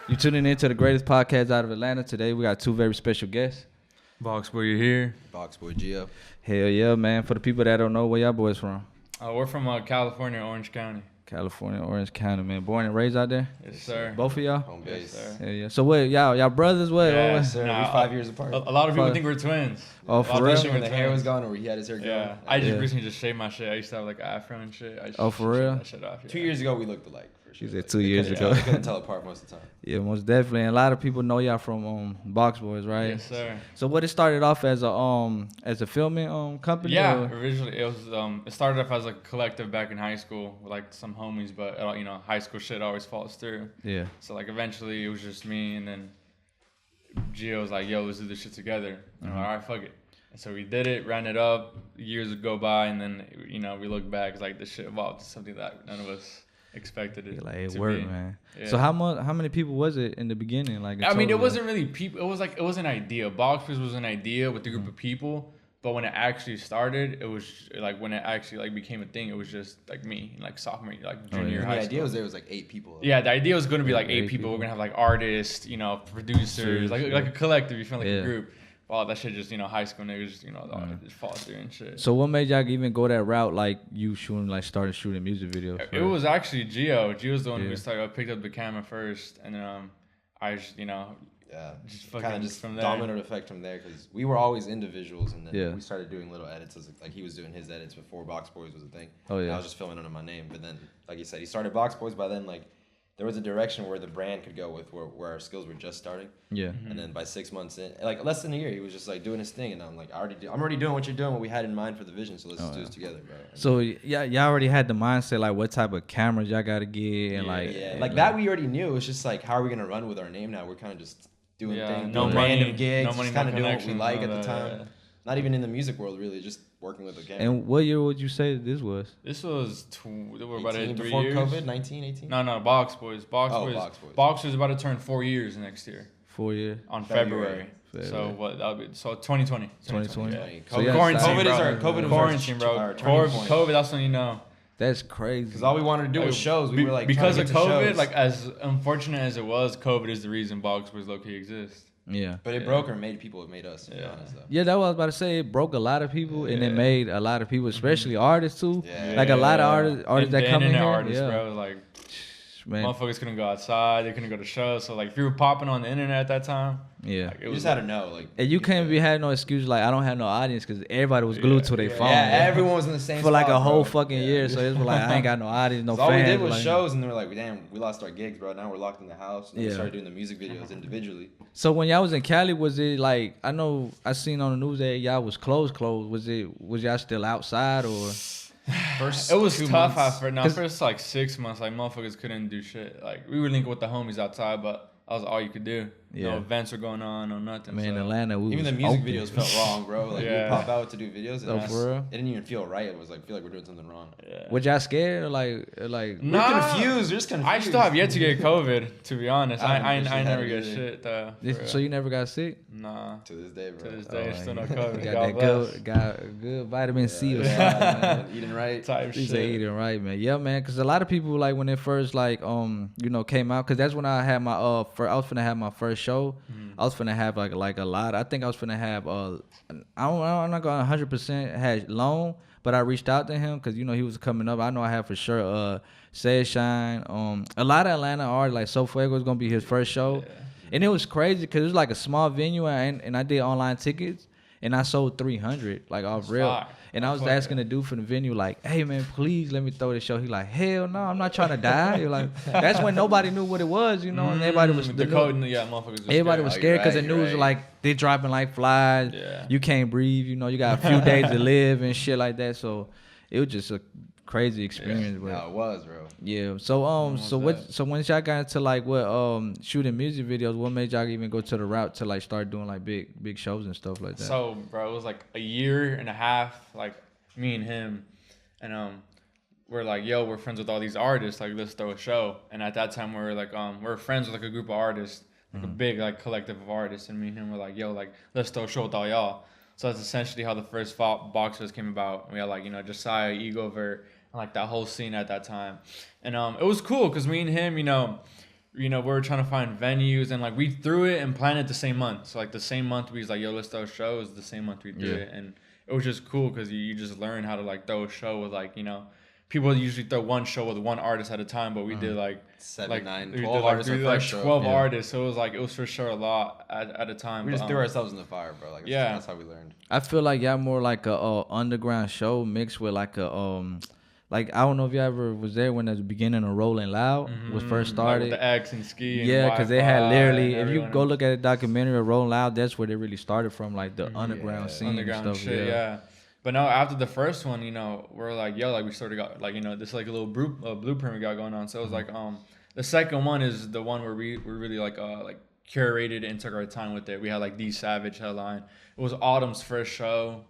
You tuning in to the greatest podcast out of Atlanta. Today we got two very special guests. Boxboy, you here? Boxboy Gio. Hell yeah, man. For the people that don't know, where y'all boys from? We're from California, Orange County. California, Orange County, man. Born and raised out there? Yes, sir. Both of y'all? Home base. Yes, sir. Hell yeah. So what, y'all brothers? What? Yeah, what? Sir, Nah, we 5 years apart. A lot of people think we're twins. Oh, for real? When the hair was gone or he had his hair gone. Yeah. I just Yeah. recently just shaved my shit. I used to have like an afro and shit. I just Oh, for shaved real? that shit off, yeah. 2 years ago, we looked alike. For She sure. said 2 years we ago. couldn't tell apart most of the time. Yeah, most definitely. And a lot of people know y'all from Boxboys, right? Yes, sir. So what, it started off as a filming company? Yeah, or? originally it was it started off as a collective back in high school with like some homies, but high school shit always falls through. Yeah. So like eventually it was just me, and then Gio was like, "Yo, let's do this shit together." And I'm like, "All right, fuck it." And so we did it, ran it up. Years would go by, and then we look back, it's like this shit evolved to something that none of us expected it. Like, it to worked, be. man. Yeah. So how many people was it in the beginning? Like, in I mean, it total? wasn't really people. It was an idea. Boxboys was an idea with a group of people. But when it actually started, it was like when it actually like became a thing, it was just like me, like sophomore, like junior year And high the school. idea was there was like 8 people. Yeah, the idea was going to be like Yeah, 8 people. We're going to have like artists, producers, like a collective. You feel like Yeah. a group. Well, that shit just, high school niggas, just fall through and shit. So what made y'all even go that route? Like you started shooting music videos. It was actually Gio. Gio's the one Yeah. who started. I picked up the camera first, and then I just, Yeah, just kind fucking of just from there. domino effect from there because we were always individuals, and then Yeah. we started doing little edits. Like he was doing his edits before Boxboys was a thing. Oh, yeah. And I was just filming under my name, but then, like he said, he started Boxboys. By then, like there was a direction where the brand could go with where our skills were just starting. Yeah. And then by 6 months in, like less than a year, he was just like doing his thing, and I'm like, I'm already doing what you're doing, what we had in mind for the vision. So let's just do this together, bro. And So y'all already had the mindset like what type of cameras y'all gotta get and like that we already knew. It was just like, how are we gonna run with our name now? We're kind of just doing things, no doing money, random gigs, no money, just kind of no doing what we connections, like none at of the that, time. yeah. Not even in the music world, really, just working with the camera. And what year would you say this was? This was we're about 18 at 3 before years. COVID, 19, 18? No, Boxboys. Boxboys. Boxboys is about to turn 4 years next year 4 years. on February. February. So what? That'll be 2020. 2020. Yeah. So yeah, Quarantine, COVID is quarantine, bro. our turning point. COVID. That's when you know. That's crazy. Because all we wanted to do was shows. We were like, because trying of to get to COVID, shows. like as unfortunate as it was, COVID is the reason Boxboys low-key exists. Yeah. But it broke or made people. It made us, to be Yeah. honest, though. Yeah, that's what I was about to say. It broke a lot of people and it Yeah. made a lot of people, especially artists too. Yeah. Like a lot of artists that come in internet here. artists, yeah. bro. Like Man. motherfuckers couldn't go outside. They couldn't go to shows. So like if you were popping on the internet at that time, Yeah. like, it You was just had to know, like. And you can't be having no excuse like I don't have no audience because everybody was glued to their phone. Yeah, everyone was in the same for like spot, a whole bro. fucking year. So it's like I ain't got no audience, no So all we fans. did was like- shows, and they were like, damn, we lost our gigs, bro. Now we're locked in the house. And then Yeah. we started doing the music videos individually. So when y'all was in Cali, was it like I know I seen on the news that y'all was closed? Was y'all still outside or? First, it was 2 tough months. at first. Now, 'Cause- first like 6 months, like motherfuckers couldn't do shit. Like we were linking with the homies outside, but that was all you could do. Yeah. No events were going on, no nothing. Man, in so. Atlanta, we Even was the music open. videos felt wrong, bro. Like Yeah. we'd pop out to do videos, and Oh, it for real? didn't even feel right. It was like feel like we're doing something wrong. Yeah. Was y'all scared or like? We're Nah. confused. We're just confused. I still have yet to get COVID. To be honest, I I officially never haven't get either. shit though. So you never got sick? Nah. to this day, bro. To this Oh, day, still no you COVID. got God that bless. good vitamin C or Yeah, something. man. Eating right. Type He shit. said eating right, man. Yeah, man. Because a lot of people like when it first like came out. Because that's when I had my I was finna have my first show. I was finna have like a lot. I think I was finna have I'm not gonna 100% had Loan, but I reached out to him because he was coming up. I know I had for sure Say Shine. A lot of Atlanta artists like Sofaygo was gonna be his first show, and it was crazy because it was like a small venue and I did online tickets. And I sold 300 like off real. fire. And I was asking the dude from the venue like, "Hey man, please let me throw this show." He like, "Hell no, I'm not trying to die." You're like, that's when nobody knew what it was, and everybody was the code. Yeah, motherfuckers. everybody was scared because the news was like they dropping like flies. Yeah. You can't breathe. You got a few days to live and shit like that. So it was just a crazy experience. But Yeah, it was, bro. yeah. So once y'all got into like shooting music videos, what made y'all even go to the route to like start doing like big shows and stuff like that? So, bro, it was like a year and a half, like me and him, and we're like, yo, we're friends with all these artists, like let's throw a show. And at that time, we were like, we're friends with like a group of artists, like a big like collective of artists, and me and him were like, yo, like let's throw a show with all y'all. So that's essentially how the first BoxFest came about. We had like Josiah, Egovert, and like that whole scene at that time, and it was cool because me and him, you know, we were trying to find venues, and like we threw it and planned it the same month. So like the same month we was like, yo, let's throw a show. It was the same month we threw it, and it was just cool because you just learn how to like throw a show with like, you know, people usually throw one show with one artist at a time, but we did like 7, 9, 12 we did, artists. we did like 12 artists, so it was for sure a lot at a time. We just threw ourselves in the fire, bro. Like that's how we learned. I feel like y'all more like a underground show mixed with like a like I don't know if you ever was there when at the beginning of Rolling Loud was first started. Like with the X and Ski. Yeah, because they had literally, if you go look at the documentary of Rolling Loud, that's where they really started from, like the underground scene underground and stuff. Shit, yeah. But no, after the first one, you know, we're like, yo, like we sort of got like, you know, this like a little blueprint we got going on. So it was like, the second one is the one where we really like curated and took our time with it. We had like Dsavage headline. It was Autumn's first show.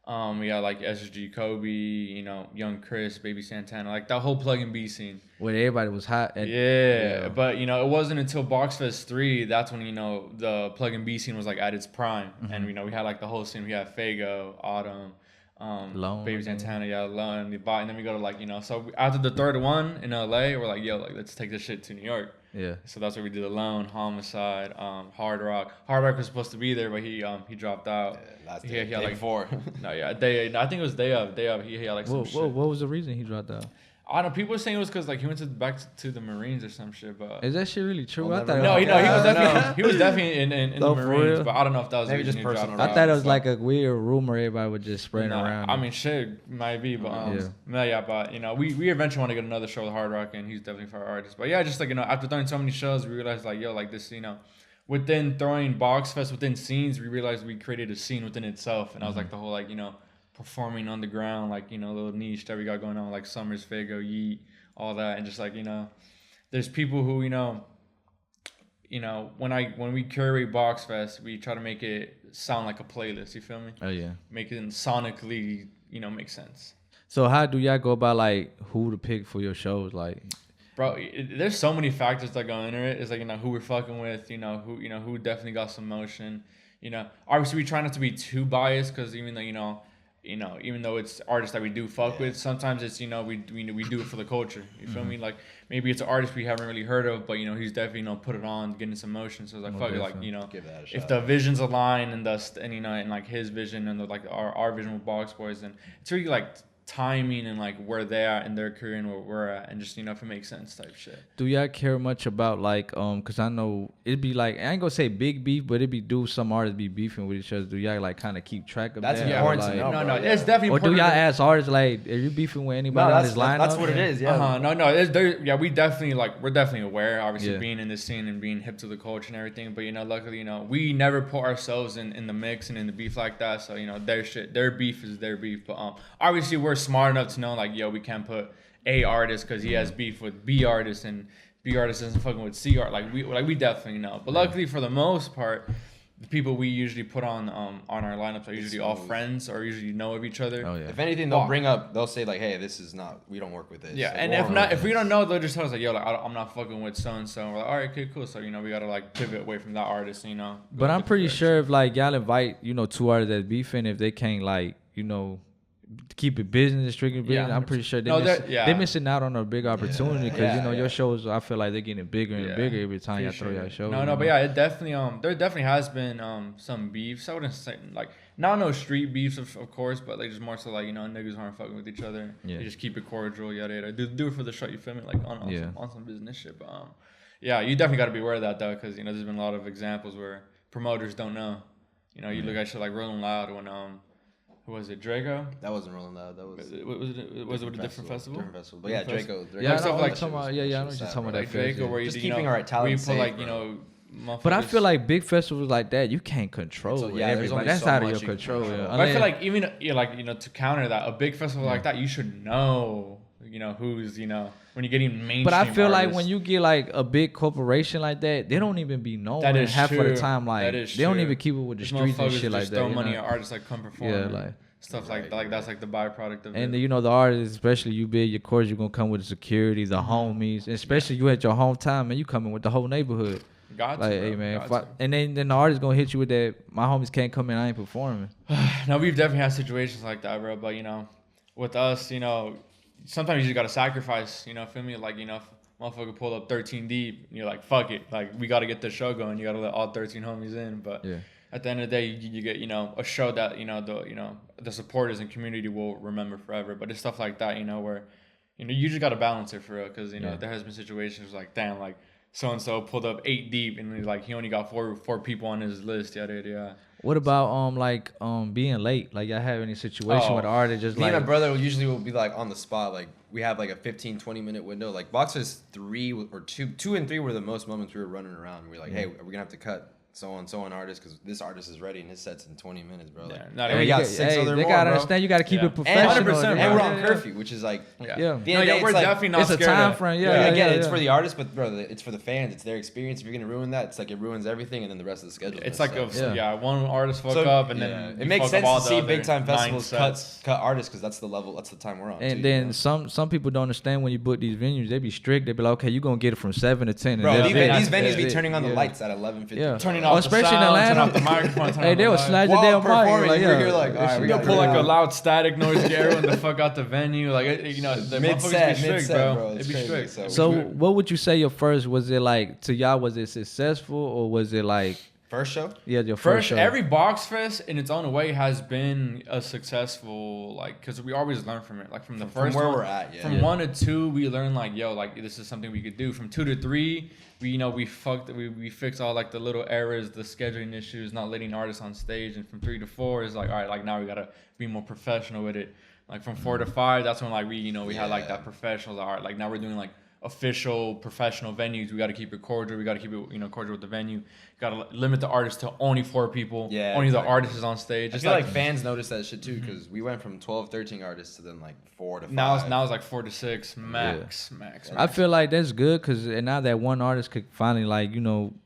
We had like SSGKOBE, you know, YVNGXCHRIS, Baby Santana, like that whole plug and B scene. Where everybody was hot. But you know, it wasn't until BoxFest 3 that's when, you know, the plug and B scene was like at its prime, and you know we had like the whole scene. We had Sofaygo, Autumn, Lone, Baby Santana, Lone, and then we go to like, you know, so after the third one in LA, we're like, yo, like let's take this shit to New York. Yeah. So that's what we did. Alone, Homicide, Hardrock. Hardrock was supposed to be there, but he dropped out. Last day, day like, before. I think it was day of. He had like some shit. What was the reason he dropped out? I don't know. People were saying it was because like he went back to the Marines or some shit. But is that shit really true? We'll I thought he was definitely in the Marines, but I don't know if that was maybe just personal. I thought it was like a weird rumor everybody was just spreading around. I mean, shit might be, but but you know, we eventually want to get another show with Hard Rock, and he's definitely for our artist. But yeah, just like, you know, after throwing so many shows, we realized like, yo, like this, you know, within throwing BoxFest within scenes, we realized we created a scene within itself, and I was like the whole like, you know, performing underground, like, you know, little niche that we got going on, like Summers, Sofaygo, Yeat, all that, and just like, you know, there's people who, you know, when we curate BoxFest, we try to make it sound like a playlist. You feel me? Oh yeah. Make it sonically, you know, make sense. So how do y'all go about like who to pick for your shows? Like, bro, there's so many factors that go into it. It's like, you know, who we're fucking with, you know, who definitely got some motion. You know, obviously we try not to be too biased, because even though even though it's artists that we do fuck with, sometimes it's, you know, we do it for the culture. You feel me? Like maybe it's an artist we haven't really heard of, but you know, he's definitely, you know, put it on, getting some motion. So it's like, fuck it, like, you know, if the visions align and you know, and like his vision and like our vision with BoxBoys, and it's really like timing and like where they are in their career and where we're at, and just, you know, if it makes sense type shit. Do y'all care much about like because I know it'd be like, I ain't gonna say big beef, but it'd be some artists be beefing with each other. Do y'all like kind of keep track of that? That's important like, to know. No, it's definitely or important. do y'all ask artists like, are you beefing with anybody on this lineup? That's what it is. Yeah. We definitely like, we're definitely aware, obviously, being in this scene and being hip to the culture and everything. But you know, luckily, you know, we never put ourselves in the mix and in the beef like that. So you know, their beef is their beef. But obviously, we're smart enough to know like, yo, we can't put A artist because he has beef with B artist, and B artist isn't fucking with C art. Like we definitely know. But luckily, for the most part, the people we usually put on our lineups are usually all friends or usually know of each other. Oh yeah. If anything, they'll say like, hey, this is not, we don't work with this. Yeah, like, and if we don't know, they'll just tell us like, yo, like I'm not fucking with so and so. We're like, all right, okay, cool. So you know, we gotta like pivot away from that artist, you know. But I'm pretty sure if like y'all invite, you know, two artists that's beefing, if they can't like, you know, keep it business, strictly business, I'm pretty sure they're missing out on a big opportunity, because you know, your shows, I feel like they're getting bigger and bigger every time y'all throw y'all shows. But yeah, it definitely there definitely has been some beefs. I wouldn't say like not no street beefs of course, but like just more so like, you know, niggas aren't fucking with each other. Yeah. They just keep it cordial, yada yada. Do it for the show, you feel me? Like on some business shit. But yeah, you definitely got to be aware of that though, because you know, there's been a lot of examples where promoters don't know. You know, you look at shit like Rolling Loud when who was it? Draco? That wasn't Rolling Loud. That was. Was it a different festival? Different festival. But yeah, Draco. Yeah, I know what you're talking about that. Draco, where you just keeping our talent safe. Like, you know. But I feel like big festivals like that, you can't control. That's out of your control. But I feel like even like, you know, to counter that, a big festival like that, you should know, you know, who's, you know, when you're getting mainstream. But I feel like when you get like a big corporation like that, they don't even be known. That is half of the time. Like they don't even keep it with the streets and shit like that. Throw money at artists like come perform. Yeah, like stuff like that. Like that's like the byproduct of it. And you know, the artists, especially you big, of course you're gonna come with the security, the homies, and especially you at your hometown, man. You coming with the whole neighborhood. Got like, hey man, and then the artist gonna hit you with that. My homies can't come in. I ain't performing. No, we've definitely had situations like that, bro. But you know, with us, you know, sometimes you just gotta sacrifice. You know, feel me? Like, you know, motherfucker pulled up 13 deep. And you're like, fuck it. Like, we got to get the show going. You got to let all 13 homies in. But at the end of the day, you get, you know, a show that, you know, the supporters and community will remember forever. But it's stuff like that, you know, where, you know, you just got to balance it for real. Because, you know, there has been situations like, damn, like, so-and-so pulled up 8 deep and like he only got four people on his list. Yada. What about being late? Like, y'all have any situation with the artist just me like... and my brother usually will be like on the spot. Like, we have like a 15-20 minute window. Like, BoxFest 3 or 2 and 3 were the most moments we were running around. We were like, hey, we're gonna have to cut so and artist because this artist is ready and his set's in 20 minutes, bro. Like, and we got 6 other they more, gotta bro. understand you gotta keep it professional. And we're on curfew, which is like yeah. We're definitely not it's scared. A time frame. It's for the artist, but bro, it's for the fans. It's their experience. If you're gonna ruin that, it's like it ruins everything, and then the rest of the schedule. It's like one artist fuck up, and then it makes sense to see big time festivals cut artists because that's the level, that's the time we're on. And then some people don't understand when you book these venues. They be strict. They be like, okay, you gonna get it from 7 to 10. Bro, these venues be turning on the lights at 11:50. Turning off the sound, turning off the microphone. Hey, they will slide your damn mic. Like, you're like, all right, we gotta pull like a loud static noise to get everyone the fuck out the venue. Like, you know, the motherfuckers be strict, bro. It'd be strict. So what would you say your first, was it like, to y'all, was it successful or was it like... First show? Yeah, your first show. Every BoxFest in its own way has been a successful, like, because we always learn from it. Like, from the first where one, we're at, From 1 to 2, we learn, like, yo, like, this is something we could do. From 2 to 3, we fixed all, like, the little errors, the scheduling issues, not letting artists on stage. And from 3 to 4 is like, all right, like, now we got to be more professional with it. Like, from 4 to 5, that's when, like, we had, like, that professional art. Like, now we're doing, like, official professional venues. We got to keep it cordial. We got to keep it, cordial with the venue. Got to limit the artists to only 4 people. Yeah, only the artist is on stage. I feel like fans notice that shit too because we went from 12, 13 artists to then like 4 to 5. Now it's like 4 to 6 max. I feel like that's good because now that one artist could finally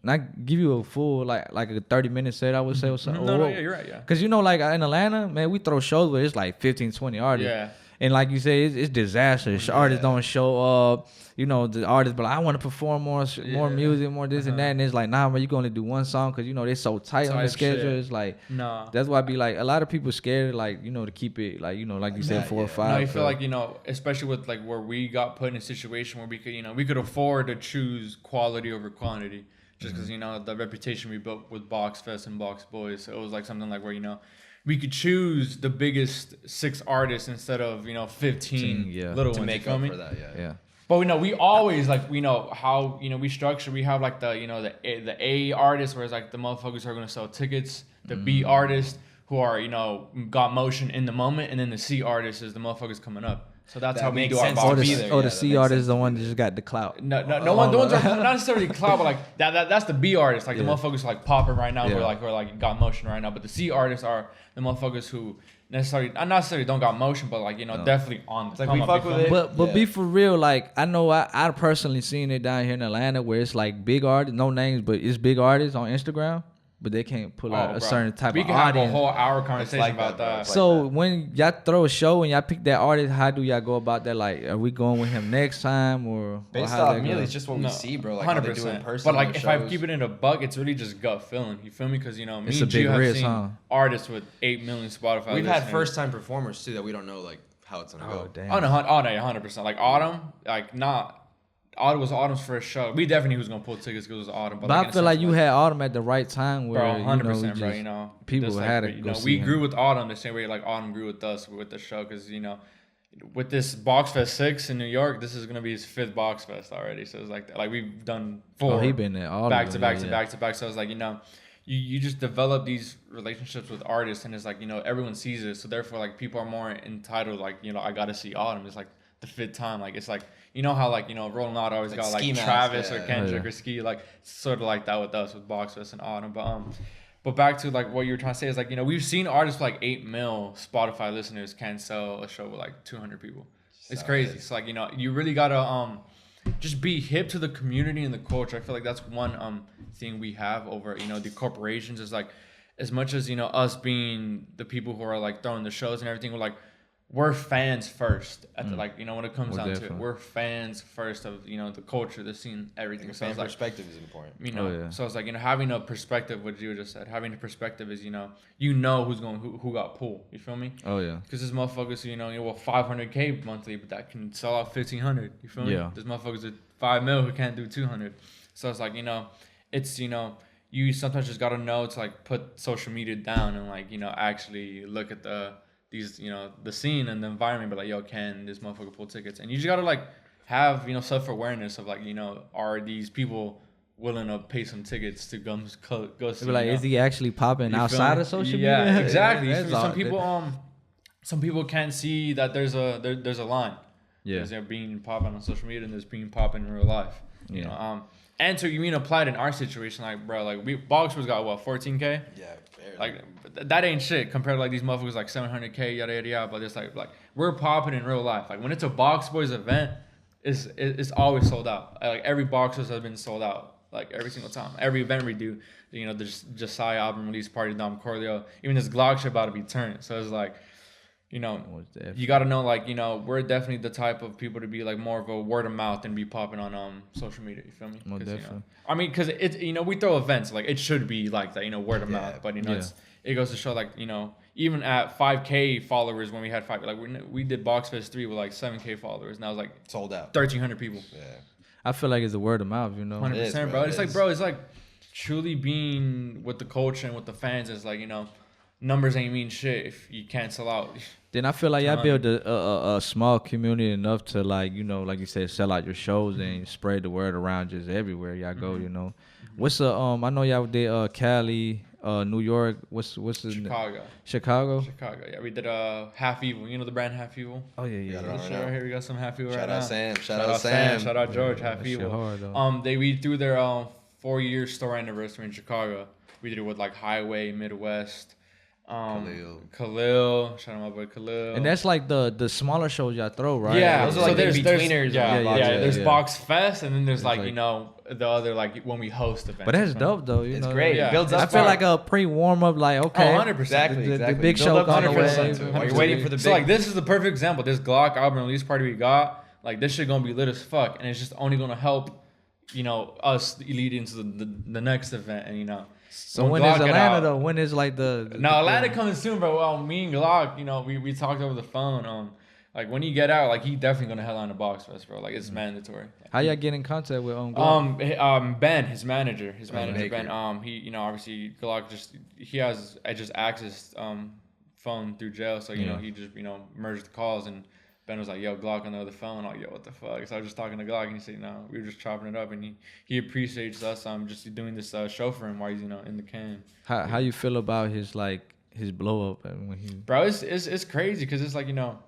not give you a full like a 30-minute set, I would say, or something. No, you're right. Yeah. Because like in Atlanta, man, we throw shows where it's like 15, 20 artists. Yeah. And like you say, it's disastrous. Artists don't show up. The artists, but I want to perform more music, more this and that. And it's like, nah, man, you can only do one song because, they're so tight on the schedule. Shit. It's like, nah. That's why I be like, a lot of people scared, like, to keep it, like, like you said, 4 or 5. No, I feel like, especially with, like, where we got put in a situation where we could, we could afford to choose quality over quantity. Just because, the reputation we built with BoxFest and BoxBoys. So it was like something like where, we could choose the biggest 6 artists instead of 15 little ones. To make up for that, yeah. But we always how we structure. We have like the A artists, where it's like the motherfuckers who are gonna sell tickets. The B artists who are got motion in the moment, and then the C artist is the motherfuckers coming up. So that's how we do our box. The C artist is the one that just got the clout. No one. The ones are not necessarily clout, but like that's the B artist. Like the motherfuckers are like popping right now. We're like got motion right now. But the C artists are the motherfuckers who not necessarily don't got motion, but like definitely on the like we fuck with it. But be for real, like I know I personally seen it down here in Atlanta where it's like big artists, no names, but it's big artists on Instagram. But they can't pull out a certain type of audience. We can have a whole hour conversation about that. So when y'all throw a show and y'all pick that artist, how do y'all go about that? Like, are we going with him next time or based off me? It's just what we see, bro. Like 100%. How they do in person. But like, if I keep it in a buck, it's really just gut feeling. You feel me? Because me and Gio have seen artists with 8 million Spotify. We've had first time performers too that we don't know like how it's gonna go. Damn. 100%. Like Autumn, like not. Autumn was Autumn's first show. We definitely knew who was gonna pull tickets because it was Autumn. But I feel like you had Autumn at the right time where 100%, bro. People had it. We grew with Autumn the same way like Autumn grew with us with the show because with this BoxFest 6 in New York, this is gonna be his 5th BoxFest already. So it's like that. Like we've done 4. Oh, he been there all back to back. So it's like you just develop these relationships with artists, and it's like everyone sees it. So therefore, like people are more entitled. Like I gotta see Autumn. It's like the 5th time. Like it's like. How like Rolling Loud always like got like Travis or Kendrick or Ski, like sort of like that with us with BoxFest and Autumn. But back to like what you were trying to say is like we've seen artists with, like 8 mil Spotify listeners can sell a show with like 200 people. It's crazy. So like you really gotta just be hip to the community and the culture. I feel like that's one thing we have over the corporations is like as much as us being the people who are like throwing the shows and everything, we're like we're fans first at the, like, you know, when it comes down to it, definitely. we're fans first of, you know, the culture, the scene, everything. Like, So fan it's like, perspective is important. you know, so it's like, you know, having a perspective, what you just said, having a perspective is, you know who's going, who got pulled. You feel me? Oh yeah. Because there's motherfuckers, well, 500K monthly, but that can sell out 1,500. You feel me? Yeah. There's motherfuckers at 5 mil who can't do 200. So it's like, you know, it's, you know, you sometimes just gotta know to like put social media down and like, you know, actually look at these, you know, the scene and the environment, but like, yo, can this motherfucker pull tickets? And you just gotta like have, you know, self-awareness of like, you know, are these people willing to pay some tickets to go see? Like, is he actually popping outside of social media? Yeah, exactly. That's Some people can't see that there's a line. Yeah. There's there being popping on social media and there's being popping in real life. You know, and so you mean applied in our situation, like, bro, like Boxboys got what, 14K? Yeah, barely. Like that ain't shit compared to like these motherfuckers like 700K, yada yada yada. But it's like we're popping in real life. Like when it's a Boxboys event, it's always sold out. Like every Boxboys has been sold out. Like every single time, every event we do, you know, there's Josiah album release party, Dom Corleo, even this Glock shit about to be turned. So it's like, you know, you got to know, like, you know, we're definitely the type of people to be like more of a word of mouth and be popping on social media. You feel me? Most definitely. You know, I mean, because it's, you know, we throw events like it should be like that, you know, word of mouth. But you know, it goes to show, like, you know, even at 5K followers when we had we did BoxFest 3 with like 7K followers, and that was like sold out, 1,300 people. Yeah, I feel like it's a word of mouth, you know. 100%, bro. It's like truly being with the culture and with the fans is like, you know, numbers ain't mean shit if you can't sell out. Then I feel like y'all build a small community enough to, like, you know, like you said, sell out your shows and spread the word around just everywhere y'all go, you know. What's I know y'all did Cali, New York. What's the Chicago? Yeah, we did Half Evil. You know the brand Half Evil? Oh yeah. Right here we got some Half Evil right now. Shout out Sam. Shout out George. Half Evil. Hard, we threw their 4-year store anniversary in Chicago. We did it with like Highway, Midwest. Khalil, shout out my boy Khalil. And that's like the smaller shows y'all throw, right? Yeah, those are like the betweeners. There's BoxFest, and then there's like, you know, the other, like when we host events. But that's dope though. You it's know, great. Yeah. It builds up. I feel like a pre-warm up, like, okay, 100%. Exactly. The big show on the way. You're waiting for the big. So like this is the perfect example. This Glock album release party we got, like this shit gonna be lit as fuck, and it's just only gonna help, you know, us lead into the next event, and you know. So when is Atlanta though? When is like the Atlanta coming soon, bro. Well, me and Glock, you know, we talked over the phone. Like when you get out, like he definitely gonna headline the BoxFest, bro. Like it's mandatory. How y'all get in contact with Glock? Ben, his manager, Baker. Ben. He, you know, obviously Glock I just accessed phone through jail, so you know he just, you know, merged the calls, and Ben was like, yo, Glock on the other phone. I'm like, yo, what the fuck? So I was just talking to Glock, and he said, no, we were just chopping it up, and he appreciates us just doing this show for him while he's, you know, in the can. How you feel about his blow up when he? Bro, it's crazy because it's like, you know,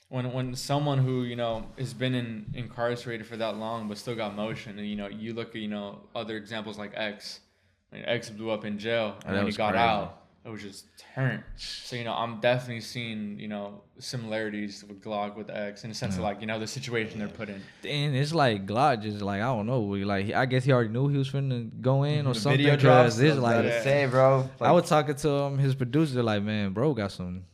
when someone who, you know, has been incarcerated for that long but still got motion, and you know, you look at, you know, other examples like X. I mean, X blew up in jail, and when he got out, it was just turned. So, you know, I'm definitely seeing, you know, similarities with Glock with X in the sense of, like, you know, the situation they're put in. And it's like Glock just like, I don't know, like I guess he already knew he was finna go in or something. Video drops. It's like, say, bro. I was talking to his producer, like, man, bro got some.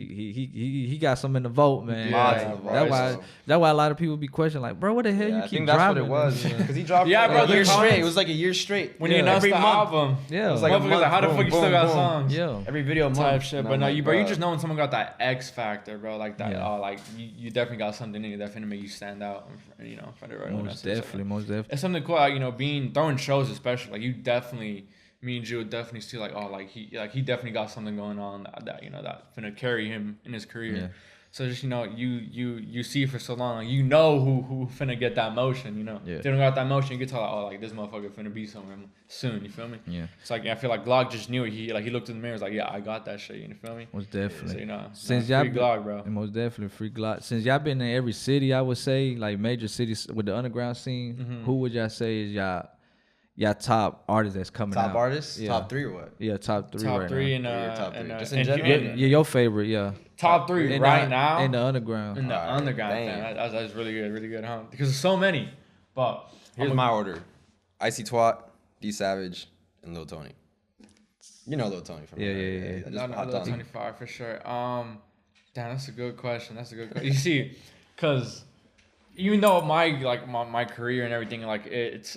He got some in the vote, man. That's why a lot of people be questioning, like, bro, what the hell you keep dropping? I think that's what it was. Because he dropped bro, a year straight. It was like a year straight. When you announced the album, it was like a month. How the fuck you still got songs? Yeah, every video type shit. But no, you just know when someone got that X factor, bro, like that. Like you definitely got something in you that's gonna make you stand out, you know, in front of everyone. Most definitely. It's something cool, like, you know, throwing shows, especially, like you definitely. Me and Gio would definitely see, like, oh, like he definitely got something going on that you know, that finna carry him in his career. Yeah. So just, you know, you see for so long, like, you know who finna get that motion, you know. If they don't got that motion, you can tell, like, oh, like this motherfucker finna be somewhere soon, you feel me? Yeah. It's like, I feel like Glock just knew it. He looked in the mirror, was like, yeah, I got that shit, you feel me? Most definitely. So, you know, since free y'all Glock, bro. Most definitely free Glock. Since y'all been in every city, I would say, like major cities with the underground scene, who would y'all say is y'all top artists that's coming out? Top artists? Yeah. Top 3 or what? Yeah, top 3 top right three now. Top 3. Just in general? Yeah, your favorite, yeah. Top 3 right now? In the underground. In the underground, man. That's really good, huh? Because there's so many. But here's my order. Icy Twat, Dsavage, and Lil Tony. You know Lil Tony from Yeah. Lil Tony 5 for sure. Damn, that's a good question. You see, because even though my career and everything, like it's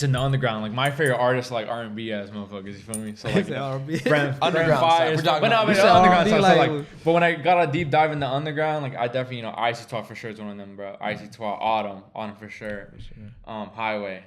in the underground. Like my favorite artists are like R&B ass motherfuckers. You feel me? So like R&B. Underground Fire. stuff. But no, You but said underground R&B, stuff. like- So but when I got a deep dive in the underground, like I definitely Icy 12 for sure is one of them, bro. Icy 12, Autumn for sure. Highway,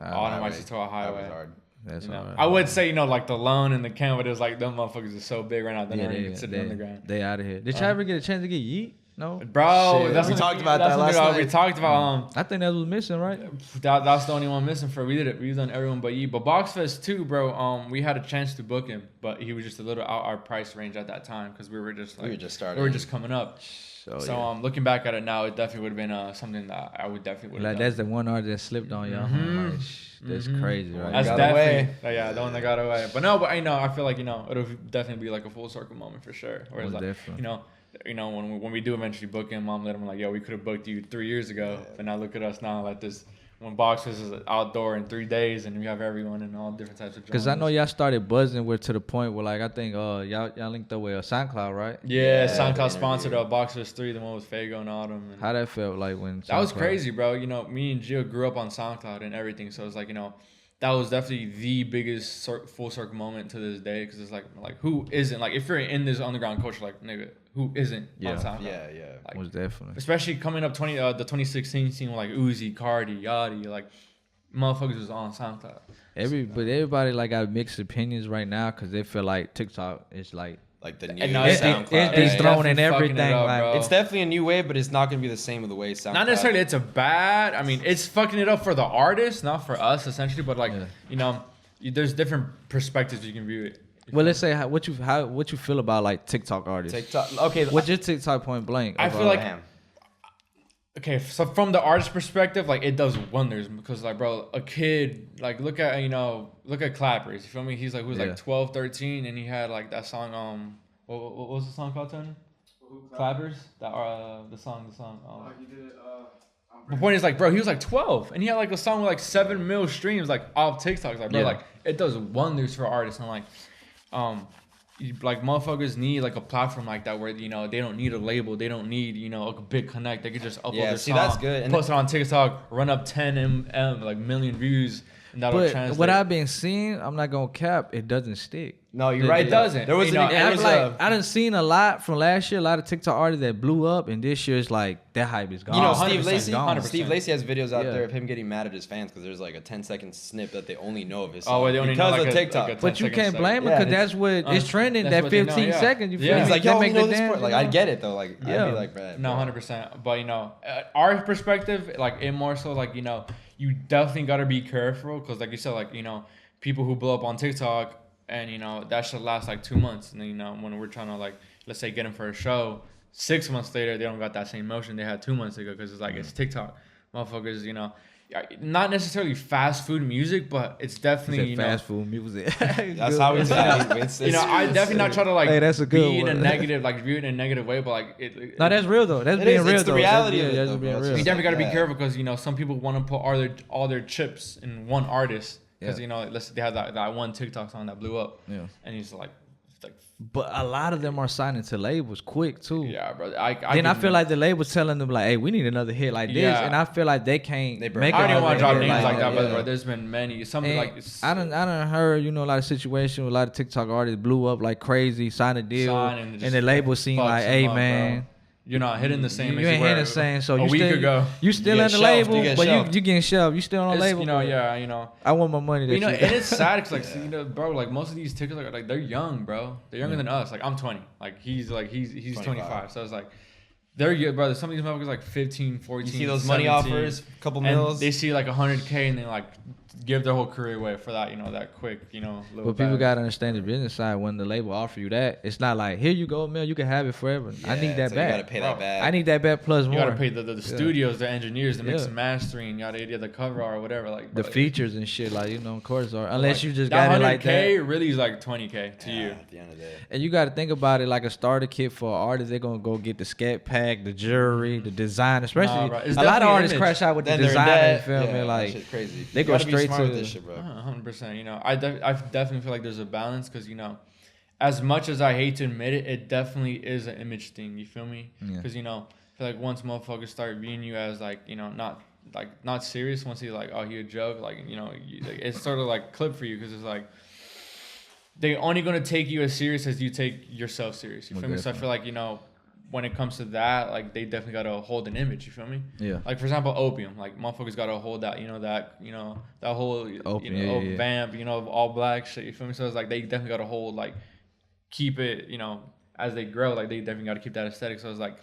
Autumn, Icy 12, Highway. Hard. That's You know, hard. I would say like the Lone and the Can, but it's like them motherfuckers are so big right now. They're not even considered underground. They out of here. Did y'all ever get a chance to get Yeat? No. Bro, Shit, that's we what talked about that's that what last We night. talked about I think that was missing, right? that's the only one missing for. We've done everyone but Yeat. But BoxFest too, bro. We had a chance to book him, but he was just a little out our price range at that time because we were just starting. We were just coming up. So looking back at it now, it definitely would have been something that I would definitely would have done. That's the one artist that slipped on y'all. Like, that's crazy, right? That's got definitely the one that got away. But I feel like it'll definitely be like a full circle moment for sure. Whereas Most like definitely. when we do eventually book him, Mom let him like, yo, we could have booked you 3 years ago, but now look at us now like this. When BoxFest is outdoor in 3 days and we have everyone in all different types of genres. Because I know y'all started buzzing with to the point where like I think y'all linked up with SoundCloud, right? Yeah, Yeah, SoundCloud the sponsored interview. BoxFest 3, the one with Sofaygo and Autumn. And How that felt like when that was SoundCloud- crazy, bro. Me and Gio grew up on SoundCloud and everything, so it's like that was definitely the biggest full circle moment to this day because it's like who isn't like if you're in this underground culture, like nigga, who isn't on SoundCloud? Yeah. Like, Most definitely. especially coming up the 2016 scene with like Uzi, Cardi, Yachty, like motherfuckers was on SoundCloud. But everybody like got mixed opinions right now because they feel like TikTok is like The new And no, SoundCloud. it's thrown in definitely fucking everything, it up, like- bro. It's definitely a new way, but it's not gonna be the same of the way SoundCloud. Not necessarily it's a bad. I mean, it's fucking it up for the artist, not for us essentially. But like there's different perspectives you can view it. Well, let's say what you feel about like TikTok artists. TikTok. Okay, What's your TikTok point blank? I feel like Damn. okay, so from the artist perspective, like it does wonders because like bro, a kid like look at Clappers. You feel me? He's like who's like 12, 13, and he had like that song. What was the song called, Tony? Clappers. That the song. He did it. My point is like, bro, he was like 12, and he had like a song with like 7 mil streams like off TikTok. Like, bro, like it does wonders for artists, and like, like motherfuckers need like a platform like that where they don't need a label, they don't need a big connect. They could just upload their song, that's good. And post it on TikTok, run up 10 like million views, and that'll But translate. what I've been seeing, I'm not gonna cap, it doesn't stick. No, you're right. It doesn't. There was I done seen a lot from last year, a lot of TikTok artists that blew up, and this year it's like that hype is gone. Steve 100% Lacy. gone. Steve Lacy has videos out Yeah. there of him getting mad at his fans because there's like a 10-second snip that they only know of his Oh, song where they only know because like of TikTok. like a But you 10-second can't segment. blame it Yeah, because that's what it's trending. that's That what they know, 15 yeah. seconds. You feel Yeah. me? He's like, That yo, make you know the this dance, part. Like, you know? I get it though. Like, Yeah. I'd be like, bro. No, 100%. But our perspective, like it more so like you definitely gotta be careful because like you said, like people who blow up on TikTok and that should last like 2 months, and then when we're trying to like let's say get them for a show, 6 months later they don't got that same motion they had 2 months ago because it's like it's TikTok, motherfuckers. Not necessarily fast food music, but it's definitely fast food music. That's how we say it. I definitely not try to like Hey, that's a good be in a one. negative, like view it in a negative way, but like it. No, that's real though. That's It being is. real It's the though. reality That's of it, that's though, being bro. real. It's You definitely got to be Yeah. careful because some people want to put all their chips in one artist because let's say they have that one TikTok song that blew up, and he's like, But a lot of them are signing to labels quick too. yeah, bro. Then I feel like the label's telling them like, "Hey, we need another hit like this," Yeah. and I feel like they can't They make I don't even want to drop hit names like that, yeah. but there's been many. Something And like it's, I done heard a lot of situations with a lot of TikTok artists blew up like crazy, signed a deal, Sign and and the label seen fucks like, them "Hey up, man, bro. You're not hitting the same. you as ain't were hitting the same." So a you week still ago. you still You on get the shelved, label, you get but shelved. you getting shelved. You still on the It's, label. but yeah. I want my money. That And you it's sad because like bro, like most of these tickets are like they're young, bro. They're younger than us. Like I'm 20. Like he's 25. So it's like they're young, brother. Some of these motherfuckers like 15, 14. You see those money 17, offers, couple and mils. they see like 100K and they like give their whole career away for that, that quick, little But people bag. gotta understand the business side. When the label offer you that, it's not like here you go, man. You can have it forever. I need that so back. You gotta pay that Bro, back. I need that back plus You more. gotta pay the studios, the engineers, the mix Yeah. and mastering, yada yada, the cover art or whatever. Like the bro, features and shit, like of course, or unless like, you just that got it like 100K that. really is like 20K to you. At the end of the day. And you got to think about it like a starter kit for an artist. They're gonna go get the scat pack, the jewelry, the design. Especially bro, it's a lot of definitely artists image. crash out with Then the they're in design. You debt. feel me? That Like shit's crazy. they You go gotta be straight smart to with this shit, bro. 100%. I definitely feel like there's a balance because as much as I hate to admit it, it definitely is an image thing. You feel me? Yeah. Because I feel like once motherfuckers start viewing you as like not serious, once you like, oh, he a joke, like it's sort of like clip for you, because it's like they only gonna take you as serious as you take yourself serious. You feel me? So I feel like when it comes to that, like they definitely gotta hold an image. You feel me? Yeah. Like for example, opium. Like motherfuckers gotta hold that. That whole Opium, vamp. All black shit. You feel me? So it's like they definitely gotta hold like keep it. As they grow, like they definitely gotta keep that aesthetic. So it's like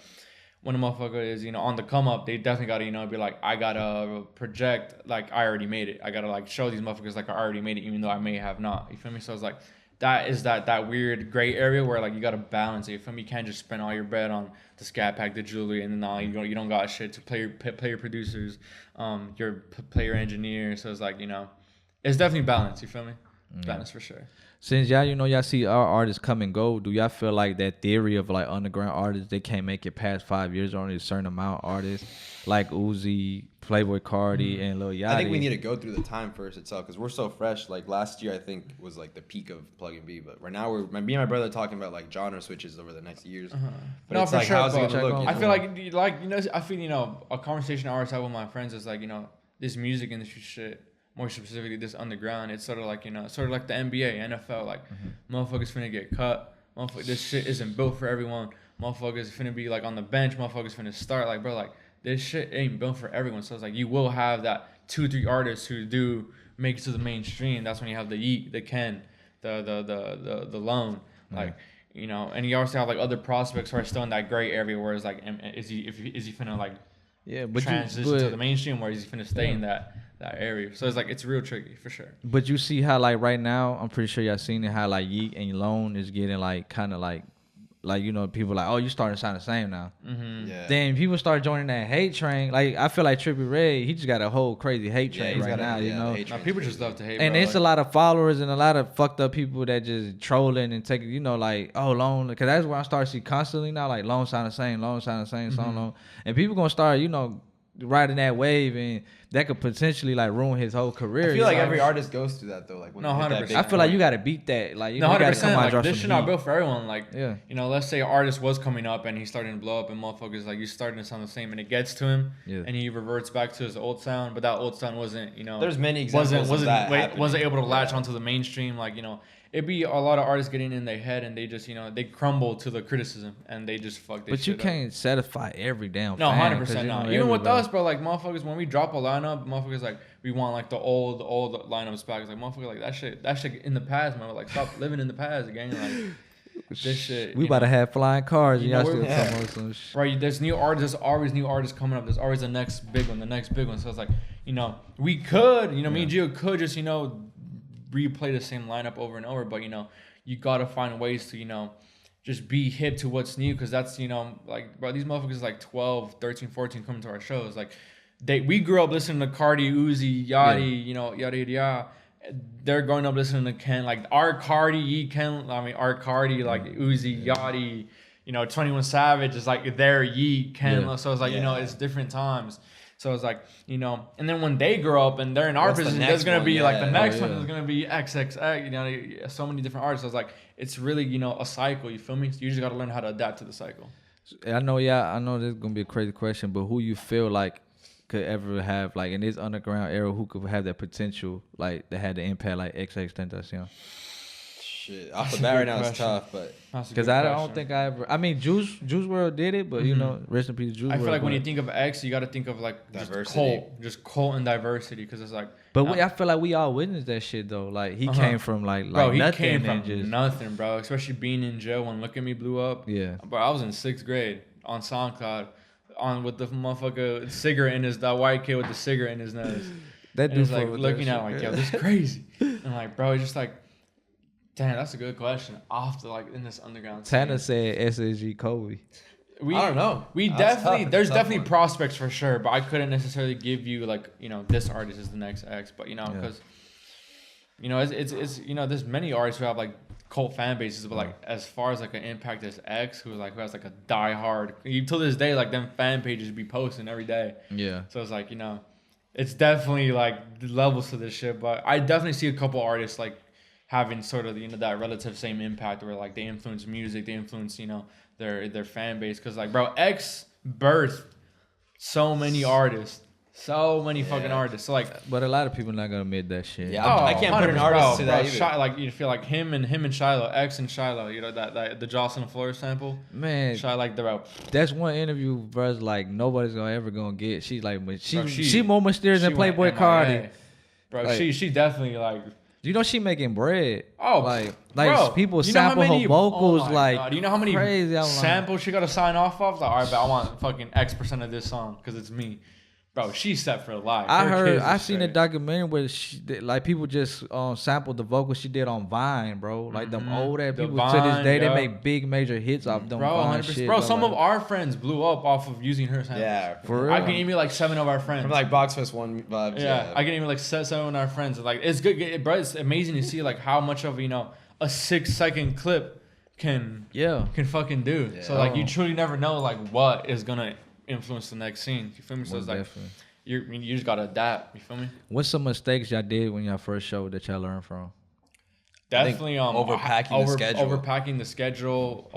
when a motherfucker is on the come up, they definitely gotta be like, I gotta project like I already made it. I gotta like show these motherfuckers like I already made it, even though I may have not. You feel me? So it's like. That is that weird gray area where like you gotta balance it. You feel me? You can't just spend all your bread on the scat pack, the jewelry, and then you don't got shit to play your producers, play your engineer. So it's like it's definitely balance. You feel me? Balance for sure. Since y'all see our artists come and go, do y'all feel like that theory of like underground artists, they can't make it past 5 years, or only a certain amount of artists like Uzi, Playboy Cardi, and Lil Yachty? I think we need to go through the time first itself, because we're so fresh. Like last year, I think was like the peak of Plug and B, but right now me and my brother are talking about like genre switches over the next years. But No, it's for like, sure, how's it gonna look? I feel like a conversation I always have with my friends is like this music industry shit. More specifically, this underground, it's sort of like sort of like the NBA, NFL. Like, motherfuckers finna get cut. This shit isn't built for everyone. Motherfuckers finna be like on the bench. Motherfuckers finna start. Like, bro, like this shit ain't built for everyone. So it's like you will have that 2-3 artists who do make it to the mainstream. That's when you have the Yeat, the Ken, the Lone, like and you also have like other prospects who are still in that gray area where it's like, is he finna like transition to the mainstream, or is he finna stay in that area? So it's like it's real tricky for sure. But you see how like right now, I'm pretty sure y'all seen it, how like Yeat and Lone is getting like kind of like people like, oh, you starting to sound the same now. Yeah. Then people start joining that hate train. Like I feel like Trippie Redd, he just got a whole crazy hate train right now. Now, people just love to hate. And bro. it's a lot of followers and a lot of fucked up people that just trolling and taking, like, oh, Lone, because that's where I start to see constantly now, like Lone sound the same, song Lone, and people gonna start, riding that wave, and that could potentially like ruin his whole career. I feel like every artist goes through that though. Like when 100%. I feel like you got to beat that. Like you 100%. Like this shit not built for everyone. Like yeah. Let's say an artist was coming up and he's starting to blow up, and motherfuckers like you starting to sound the same, and it gets to him, and he reverts back to his old sound, but that old sound wasn't There's many examples wasn't able to latch onto the mainstream. Like it'd be a lot of artists getting in their head, and they just they crumble to the criticism, and they just fuck. But you can't satisfy every damn. No, 100% not. Even with us, bro. Like motherfuckers, when we drop a lineup, motherfuckers like we want like the old lineups back. It's like motherfucker, like that shit in the past, man. Like stop living in the past again. Like this shit. We about to have flying cars, and y'all still promote some shit. Right, there's new artists. There's always new artists coming up. There's always the next big one. So it's like we could, me and Gio could just replay the same lineup over and over, but you gotta find ways to just be hip to what's new, because that's like, bro, these motherfuckers like 12, 13, 14 coming to our shows. Like we grew up listening to Cardi, Uzi, Yachty, yada yada. They're growing up listening to Ken, like our Cardi, Ken. I mean our Cardi, like Uzi, Yachty. 21 Savage is like their Yeat, Ken. So it's like it's different times. So it's like, and then when they grow up and they're in our position, there's going to be like the next one is going to be XXX, so many different artists. So it's like, it's really, a cycle, you feel me? So you just got to learn how to adapt to the cycle. I know this is going to be a crazy question, but who you feel like could ever have, like in this underground era, who could have that potential, like that had the impact like xxxtentacion? Shit, off the bat right now it's tough, but because I don't think I ever. I mean, Juice WRLD did it, but rest in peace, Juice WRLD. I feel like when you think of X, you got to think of like diversity, just cult and diversity, because it's like. But I feel like we all witnessed that shit though. Like he came from like bro, he nothing, came from just nothing, bro. Especially being in jail when Look at Me blew up. Yeah, bro, I was in 6th grade on SoundCloud, with the motherfucker cigarette in that white kid with the cigarette in his nose. That dude like looking at like, yo, this is crazy. And like, bro, it's just like. Damn, that's a good question. Off the like in this underground. Tana said SSGKOBE. I don't know. We there's definitely prospects for sure, but I couldn't necessarily give you like this artist is the next X, but because it's there's many artists who have like cult fan bases, but like as far as like an impact as X, who has like a diehard, till this day like them fan pages be posting every day. Yeah. So it's like it's definitely like levels to this shit, but I definitely see a couple artists like. having sort of, you know, that relative same impact where like they influence music, they influence, you know, their fan base. Cause like, bro, X birthed so many artists. So many fucking artists. So like, but a lot of people not gonna admit that shit. Yeah, I can't put an artist to that either. Like you feel like him and Shiloh, X and Shiloh. You know that the Jocelyn Flores sample. Man, Shiloh, like that's one interview, bro. Like nobody's ever gonna get. She's like, but she more mysterious than Playboy Cardi. Bro, like, she definitely like. You know she making bread. Oh, like bro, people sample her vocals like. God. You know how many crazy samples she got to sign off of? Like, all right, but I want fucking X% of this song because it's me. Bro, she's set for life. I seen a documentary where like people just sampled the vocals she did on Vine, bro. Like them old ass people to this day, they make big major hits off them Vine shit. Bro, some of our friends blew up off of using her samples. Yeah, for real. I can name you like 7 of our friends. From like BoxFest 1 vibes. Yeah, I can name you like 7 of our friends. Like it's good, bro. It's amazing to see like how much of, you know, a 6-second clip can fucking do. Yeah. So like you truly never know like what is gonna influence the next scene. You feel me? So it's like you just gotta adapt. You feel me? What's some mistakes y'all did when y'all first showed that y'all learned from? Definitely overpacking the schedule,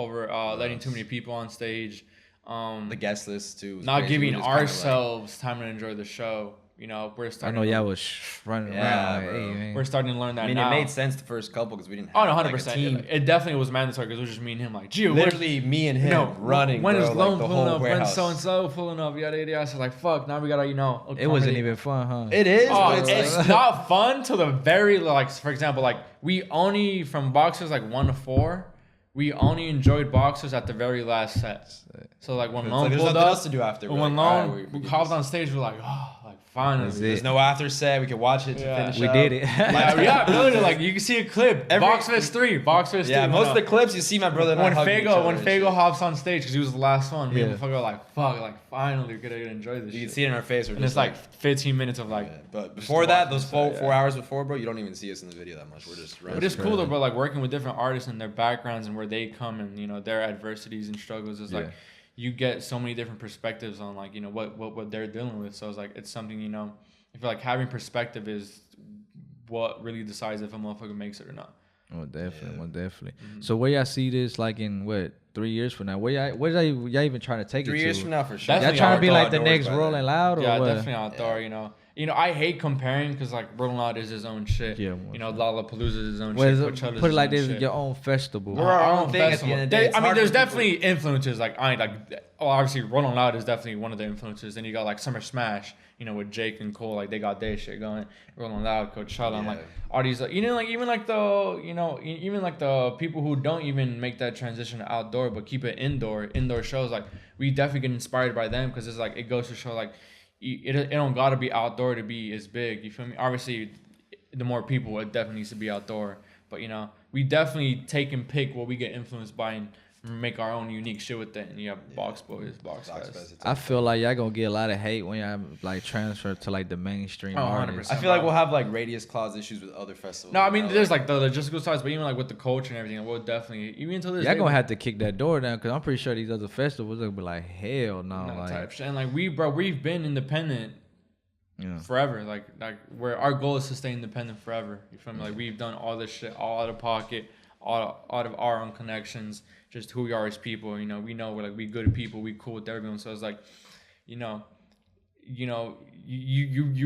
letting too many people on stage. The guest list too. Not giving ourselves time to enjoy the show. You know, we're starting. I know y'all was running around. Like, hey, man. We're starting to learn that. I mean, now. It made sense the first couple because we didn't have 100%. It definitely was mandatory because it was just me and him. Like, Gio, literally me and him running. When is Lone like pulling up? When's so and so pulling up? Yada yada yada. So like, fuck. Now we gotta, you know. It wasn't even fun, huh? It is. Oh, it's not fun till the very like. For example, like we only from boxers like 1 to 4. We only enjoyed boxers at the very last set. So like when Lone pulled up, else to do after. When Lone hopped on stage, we're like, oh, like finally. There's no after set. We could watch it to finish. We did it. Yeah, really. Like you can see a clip. BoxFest 3. BoxFest 3. Yeah, most of the clips you see my brother and I when Faygo hops on stage because he was the last one. Me and fuck are like, fuck, like finally we're gonna enjoy this. You can see it in our face. And it's like 15 minutes of like. Yeah. But before that, those 4 hours before, bro, you don't even see us in the video that much. We're just running. But it's cool though, bro. Like working with different artists and their backgrounds and where they come and, you know, their adversities and struggles is like you get so many different perspectives on like, you know, what they're dealing with. So it's like it's something, you know, I feel like having perspective is what really decides if a motherfucker makes it or not. Oh, definitely, definitely. Mm-hmm. So where y'all see this like in 3 years from now? Where y'all even trying to take it to? 3 years from now for sure. Y'all trying to be like the next Rolling Loud or what? Definitely outdoor, you know. You know, I hate comparing because like Rolling Loud is his own shit. Yeah, you know, Lollapalooza is his own shit. Put it like this: your own festival. We're our own thing. At the end of the day, I mean, there's definitely influences. Like obviously Rolling Loud is definitely one of the influences. Then you got like Summer Smash, you know, with Jake and Cole, like they got their shit going. Rolling Loud, Coachella, and like all these, you know, like even like the people who don't even make that transition to outdoor but keep it indoor shows. Like we definitely get inspired by them because it's like it goes to show like. It don't gotta be outdoor to be as big. You feel me? Obviously, the more people, it definitely needs to be outdoor. But you know, we definitely take and pick what we get influenced by and make our own unique shit with it. And you have Boxboys, BoxFest. I feel like y'all gonna get a lot of hate when y'all like transfer to like the mainstream artists. I feel like we'll have like radius clause issues with other festivals. No, I mean there's like the logistical sides, but even like with the culture and everything, we'll definitely even until this. Y'all gonna have to kick that door down because I'm pretty sure these other festivals will be like hell no. Like type shit. And like we've been independent. Yeah. Forever, like where our goal is to stay independent forever. You feel me? Like we've done all this shit all out of pocket, all out of our own connections, just who we are as people. You know, we know we good people, we cool with everyone. So it's like, you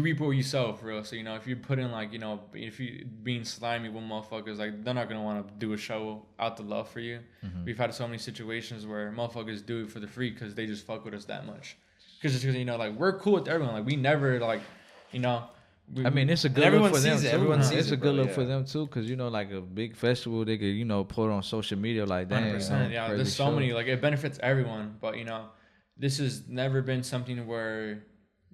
reap what you sow for real. So you know, if you put in like, you know, if you being slimy with motherfuckers, like they're not gonna want to do a show out the love for you. Mm-hmm. We've had so many situations where motherfuckers do it for the free because they just fuck with us that much. Because you know, like we're cool with everyone. Like we never like, you know. I mean, it's a good look for them too. Everyone sees it's a good look for them too, because you know, like a big festival, they could, you know, put it on social media like that. 100%. Yeah, there's so many, like it benefits everyone. But you know, this has never been something where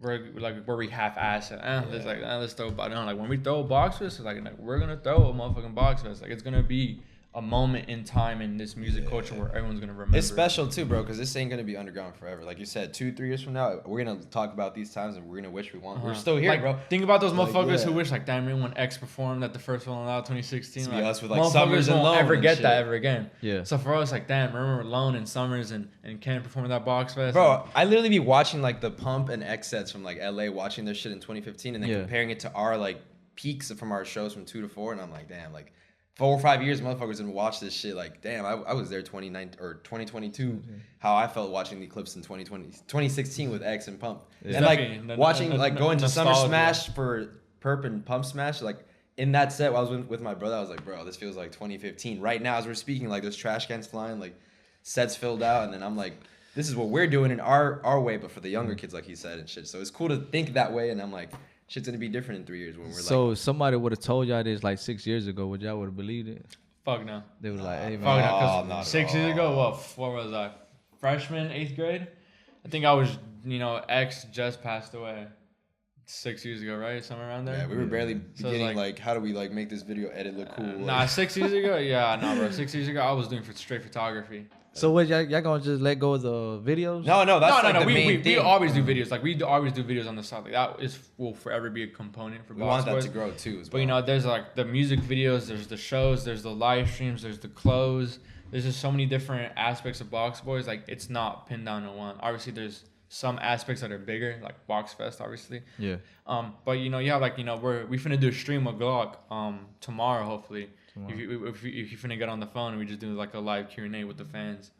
we half-ass it. It's like let's throw it on. Like when we throw a BoxFest, it's like we're gonna throw a motherfucking BoxFest. Like it's gonna be a moment in time in this music culture where everyone's gonna remember. It's special too, bro, because this ain't gonna be underground forever. Like you said, 2-3 years from now, we're gonna talk about these times and we're gonna wish we want. We're still here, like, bro. Think about those motherfuckers who wish, like, damn, remember when X performed at the first Rolling Loud 2016? Like, us with like Summers and won't Lone ever get shit. that ever again. Yeah. So for us, like, damn, remember Lone and Summers and Ken performing that BoxFest? Bro, I literally be watching like the Pump and X sets from like LA, watching their shit in 2015, and then comparing it to our like peaks from our shows from 2 to 4, and I'm like, damn, like. 4 or 5 years, motherfuckers didn't watch this shit. Like, damn, I was there 2022. How I felt watching the clips in 2016 with X and Pump, and like watching like going to Summer Smash for Perp and Pump Smash. Like in that set, while I was with my brother, I was like, bro, this feels like 2015. Right now, as we're speaking, like there's trash cans flying, like sets filled out, and then I'm like, this is what we're doing in our way, but for the younger kids, like he said and shit. So it's cool to think that way, and I'm like, shit's gonna be different in 3 years when we're So like. if somebody would have told y'all this like 6 years ago, would y'all would have believed it? Fuck no. They were like, hey man. Fuck no. 'Cause not at 6 years ago, what was I? Freshman, 8th grade? I think I was, X just passed away 6 years ago, right? Somewhere around there. Yeah, we were barely So beginning like how do we like make this video edit look cool? Nah, 6 years ago, bro. 6 years ago, I was doing straight photography. So what y'all gonna just let go of the videos? No, that's No. the main thing. We always do videos. Like we always do videos on the side. Like that will forever be a component for. We want that Boxboys. to grow too. As But well. there's like the music videos, there's the shows, there's the live streams, there's the clothes. There's just so many different aspects of BoxBoys. Like it's not pinned down to one. Obviously, there's some aspects that are bigger, like BoxFest, obviously. Yeah. But you have like we finna do a stream with Glock tomorrow, hopefully. If you finna get on the phone and we just do like a live Q&A with the fans.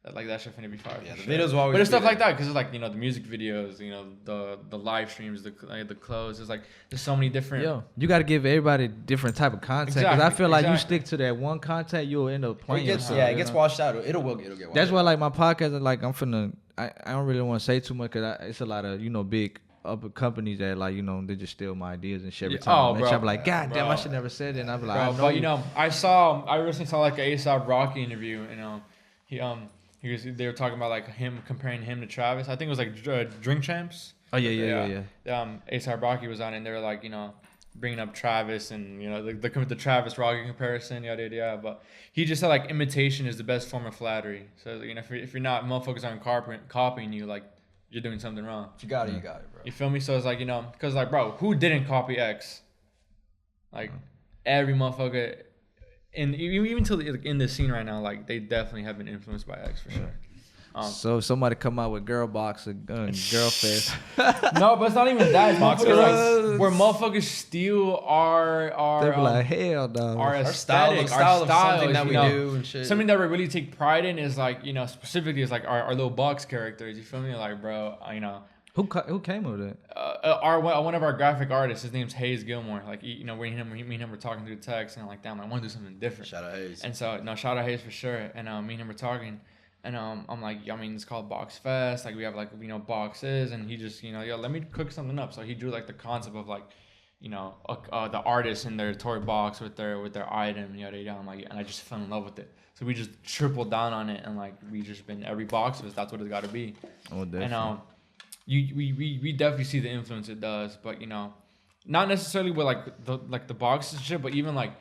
That shit finna be fire. Yeah, the videos will always. But it's stuff there. like that because it's like the music videos, the live streams, the clothes. It's like there's so many different. Yo, you got to give everybody different type of content because I feel like you stick to that one content, you'll end up playing. It gets washed out. It'll get washed. That's why like my podcast is like I'm finna. I don't really want to say too much because it's a lot of big up companies that like they just steal my ideas and shit every time. Bro, I'm like, God damn, bro. I should never said it. And I'm like, Bro, but I recently saw like an A$AP Rocky interview and they were talking about like him comparing him to Travis. I think it was like Drink Champs. Oh yeah. A$AP Rocky was on it and they were like bringing up Travis and the Travis Rocky comparison, yada yada yada. But he just said like imitation is the best form of flattery. So if you're not motherfuckers aren't copying you, like you're doing something wrong. If you got it, you got it, bro. You feel me? So it's like because like bro, who didn't copy X? Like every motherfucker. And even till in this scene right now, like they definitely have been influenced by X for sure. So somebody come out with Girl Box or Girl Fest. No, but it's not even that. It's motherfuckers like, where motherfuckers steal our they be like, hell no. our aesthetic, our style of something that we do and shit. Something that we really take pride in is like specifically is like our little box characters. You feel me? Like bro, Who came with it? One of our graphic artists, his name's Hayes Gilmore. Like me and him were talking through text, and I'm like, damn, I want to do something different. Shout out Hayes. And so shout out Hayes for sure. And me and him were talking, and I'm like, it's called BoxFest. Like we have like boxes, and he just let me cook something up. So he drew like the concept of like the artist in their toy box with their item, yada yada. I'm like, and I just fell in love with it. So we just tripled down on it, and like we just been every BoxFest. That's what it's got to be. Oh, definitely. And we definitely see the influence it does, but not necessarily with like the boxes and shit, but even like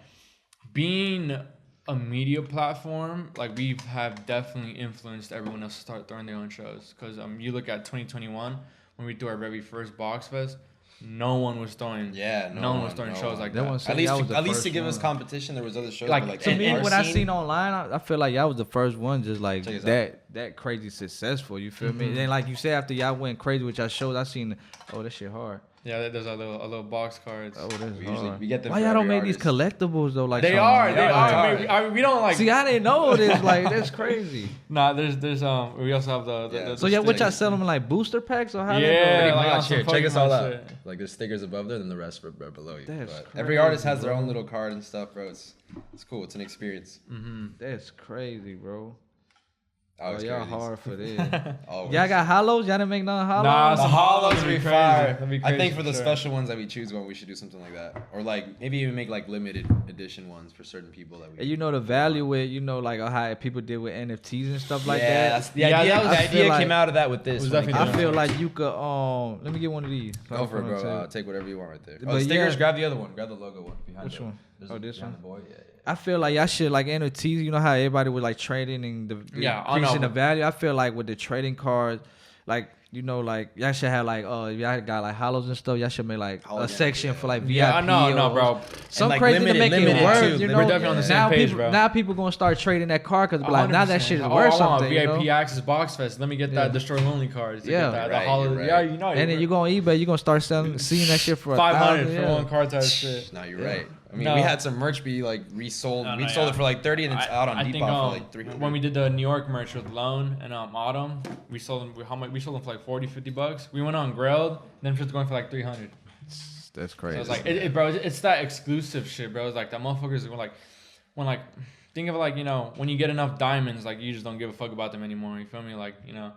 being a media platform, like we have definitely influenced everyone else to start throwing their own shows. Because you look at 2021 when we threw our very first BoxFest, no one was throwing. No one was throwing shows like that. At least to give us competition, there was other shows. Like, but To me, what I scene, seen online, I feel like y'all was the first one just like that crazy successful. You feel me? And then like you said, after y'all went crazy with y'all shows, I seen, that shit hard. Yeah, there's a little box cards. Oh, that's hard. we get them. Why y'all don't make these collectibles though? Like They are. We don't like. See, I didn't know this. Like that's crazy. Nah, there's we also have the So what y'all sell them in like booster packs or how? Yeah, Pretty like much. Here, check us Pokemon all out. shit. Like there's stickers above there, and the rest are below you. That's But crazy, every artist has their bro. own little card and stuff, bro. It's cool. It's an experience. That's crazy, bro. Always Y'all carry hard for this. Always. Y'all got hollows? Y'all didn't make none hollows? Nah, The some hollows would would be crazy. fire. That'd be I crazy think for the sure. special ones that we choose one, we should do something like that, or like maybe even make like limited edition ones for certain people that we. And the value with like how people did with NFTs and stuff like that. That's the Yeah, idea. that was- The I idea feel came like- out of that with this. was when it definitely came I feel out. like you could let me get one of these. Go for it, bro. Take whatever you want right there. But stickers. yeah. Grab the other one. Grab the logo one behind. Which it. one? There's Oh, this behind one? The boy. Yeah. I feel like y'all should like NFTs. You know how everybody was like trading and increasing the value. I feel like with the trading cards, like like y'all should have like if y'all got like hollows and stuff, y'all should make like a Hologram, section yeah. for like VIP. Yeah, I know, or bro. Some like crazy to make limited it work. too. You We're know, definitely on the same now page, people, bro. Now people gonna start trading that card because like now that 100%. shit is I worth want something. VIP access BoxFest. Let me get that Destroy Lonely cards. Yeah. Get that, Right, the holiday. right. Yeah, you know. And then you go on eBay, you gonna start seeing that shit for 500 $1,000, for one card type shit. No, you're right. I mean, we had some merch be like resold. We sold it for like 30 and it's out on Depop for like 300. When we did the New York merch with Lone and Autumn, we sold them. How much? We sold them for like $40-$50. We went on Grailed, then just going for like 300. That's crazy. So it's like, bro, it's that exclusive shit, bro. It's like that motherfuckers were like, when think of it like, you know, when you get enough diamonds, like you just don't give a fuck about them anymore. You feel me? Like, you know,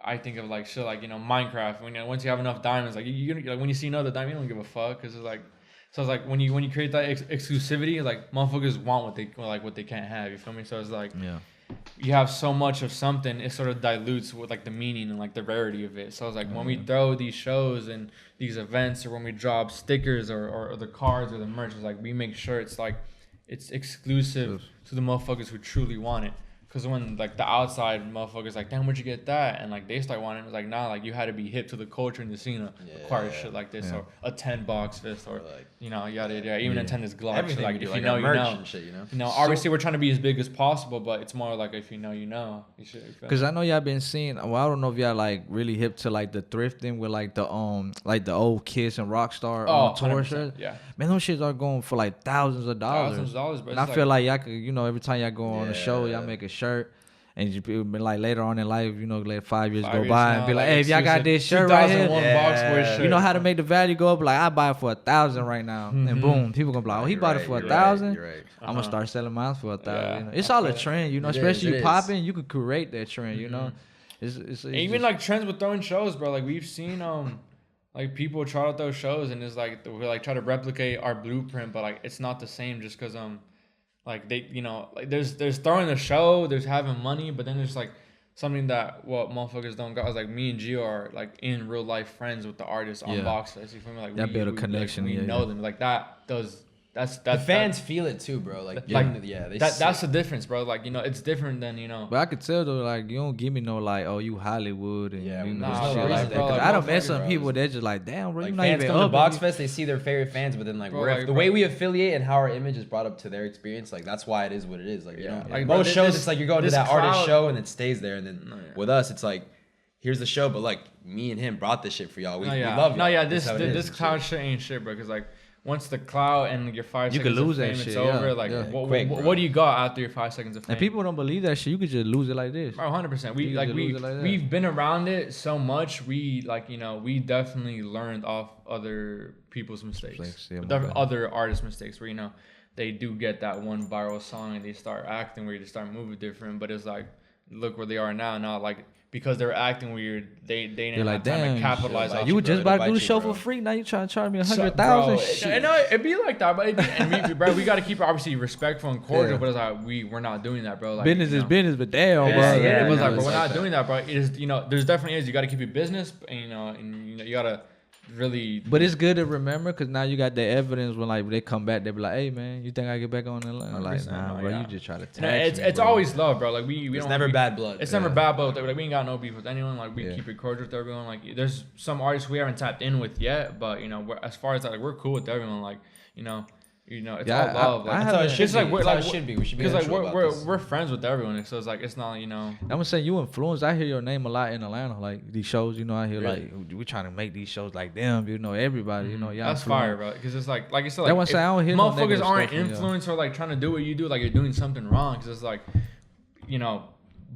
I think of like shit like, you know, Minecraft. Once you have enough diamonds, like you like when you see another diamond, you don't give a fuck, because it's like. So it's like when you create that exclusivity, like motherfuckers want what they can't have. You feel me? So it's like you have so much of something, it sort of dilutes with like the meaning and like the rarity of it. So it's like when we throw these shows and these events, or when we drop stickers or the cards or the merch, it's like we make sure it's like it's exclusive to the motherfuckers who truly want it. Because when like the outside motherfuckers like, damn, where'd you get that? And like they start wanting it, it's like, nah, like you had to be hip to the culture and the scene to acquire shit like this, or attend BoxFest, or like, you know, yada yada. Even attend this Glock. Everything like if you know, you know. And shit, you know. You know, obviously we're trying to be as big as possible, but it's more like if you know, you know. You should. Because I know y'all been seeing. Well, I don't know if y'all like really hip to like the thrifting with like the old Kiss and Rockstar tour shit. Yeah. Man, those shits are going for like thousands of dollars. But and I feel like y'all could, you know, every time y'all go on a show, y'all make a shirt. And you been like later on in life, you know, like 5 years go by and be like, hey, if y'all got this shirt right here, Boxboys shirt. You know how to make the value go up? Like, I buy it for $1,000 right now. And boom, people gonna be like, oh, he bought it for $1,000. Right. I'm gonna start selling mine for $1,000. You know? It's all a trend, you know, especially you popping, you could create that trend, you know. It's even just, like trends with throwing shows, bro. Like we've seen like people try to throw shows and it's like we like try to replicate our blueprint, but like it's not the same just because like they, you know, like there's throwing the show, there's having money, but then there's like something that what motherfuckers don't got is like me and Gio are like in real life friends with the artists on BoxFest. You feel me? Like that build a connection. Like, we know them like that does. That's the fans feel it too, bro. Like that's the difference, bro. Like, you know, it's different than, you know. But I could tell though, like you don't give me no like, oh, you Hollywood and you know, shit like that. Bro, like, I don't met some people that just like, damn, bro, like you not fans even come up. to BoxFest, they see their favorite fans, but then like the way we affiliate and how our image is brought up to their experience, like that's why it is what it is. Like you know, like most shows, it's like you're going to that artist show and it stays there, and then with us, it's like. Here's the show, but like me and him brought this shit for y'all. We love y'all. This cloud shit ain't shit, bro. Cause like once the cloud and your 5 seconds could lose of fame, that shit. It's over. Like what do you got after your 5 seconds of fame? And people don't believe that shit. You could just lose it like this. Bro, 100%. We've been around it so much. We like, you know, we definitely learned off other people's mistakes, other artists' mistakes. Where, you know, they do get that one viral song and they start acting weird, they start moving different. But it's like, look where they are now. Now like. Because they're acting weird, they didn't have time to capitalize on it. You were just about to do the show for free. Now you trying to charge me $100,000. I know it'd be like that, but we got to keep it obviously respectful and cordial. But it's like we're not doing that, bro. Like, business is business, but damn, bro. Yeah, it was like, but we're not doing that, bro. It is, you know, there's definitely is. You got to keep your business, and you know, you gotta really. But it's good to remember because now you got the evidence when like they come back, they be like, hey man, you think I get back on the line? Like, nah, bro, you just try to tax me, it's always love, bro. Like we it's never bad blood. It's never bad blood. Like we ain't got no beef with anyone. Like we keep it cordial with everyone. Like there's some artists we haven't tapped in with yet, but you know, as far as like we're cool with everyone. Like you know, it's all love. Like that's how it should be. Like it should be. We should be because like we're friends with everyone. So it's like it's not, you know. I'm gonna say you influence. I hear your name a lot in Atlanta. Like these shows, you know, I hear like we trying to make these shows like them. You know, everybody. You know, y'all. That's fire, bro. Because it's like you said, like I don't hear motherfuckers aren't influenced or like trying to do what you do. Like you're doing something wrong. Because it's like, you know.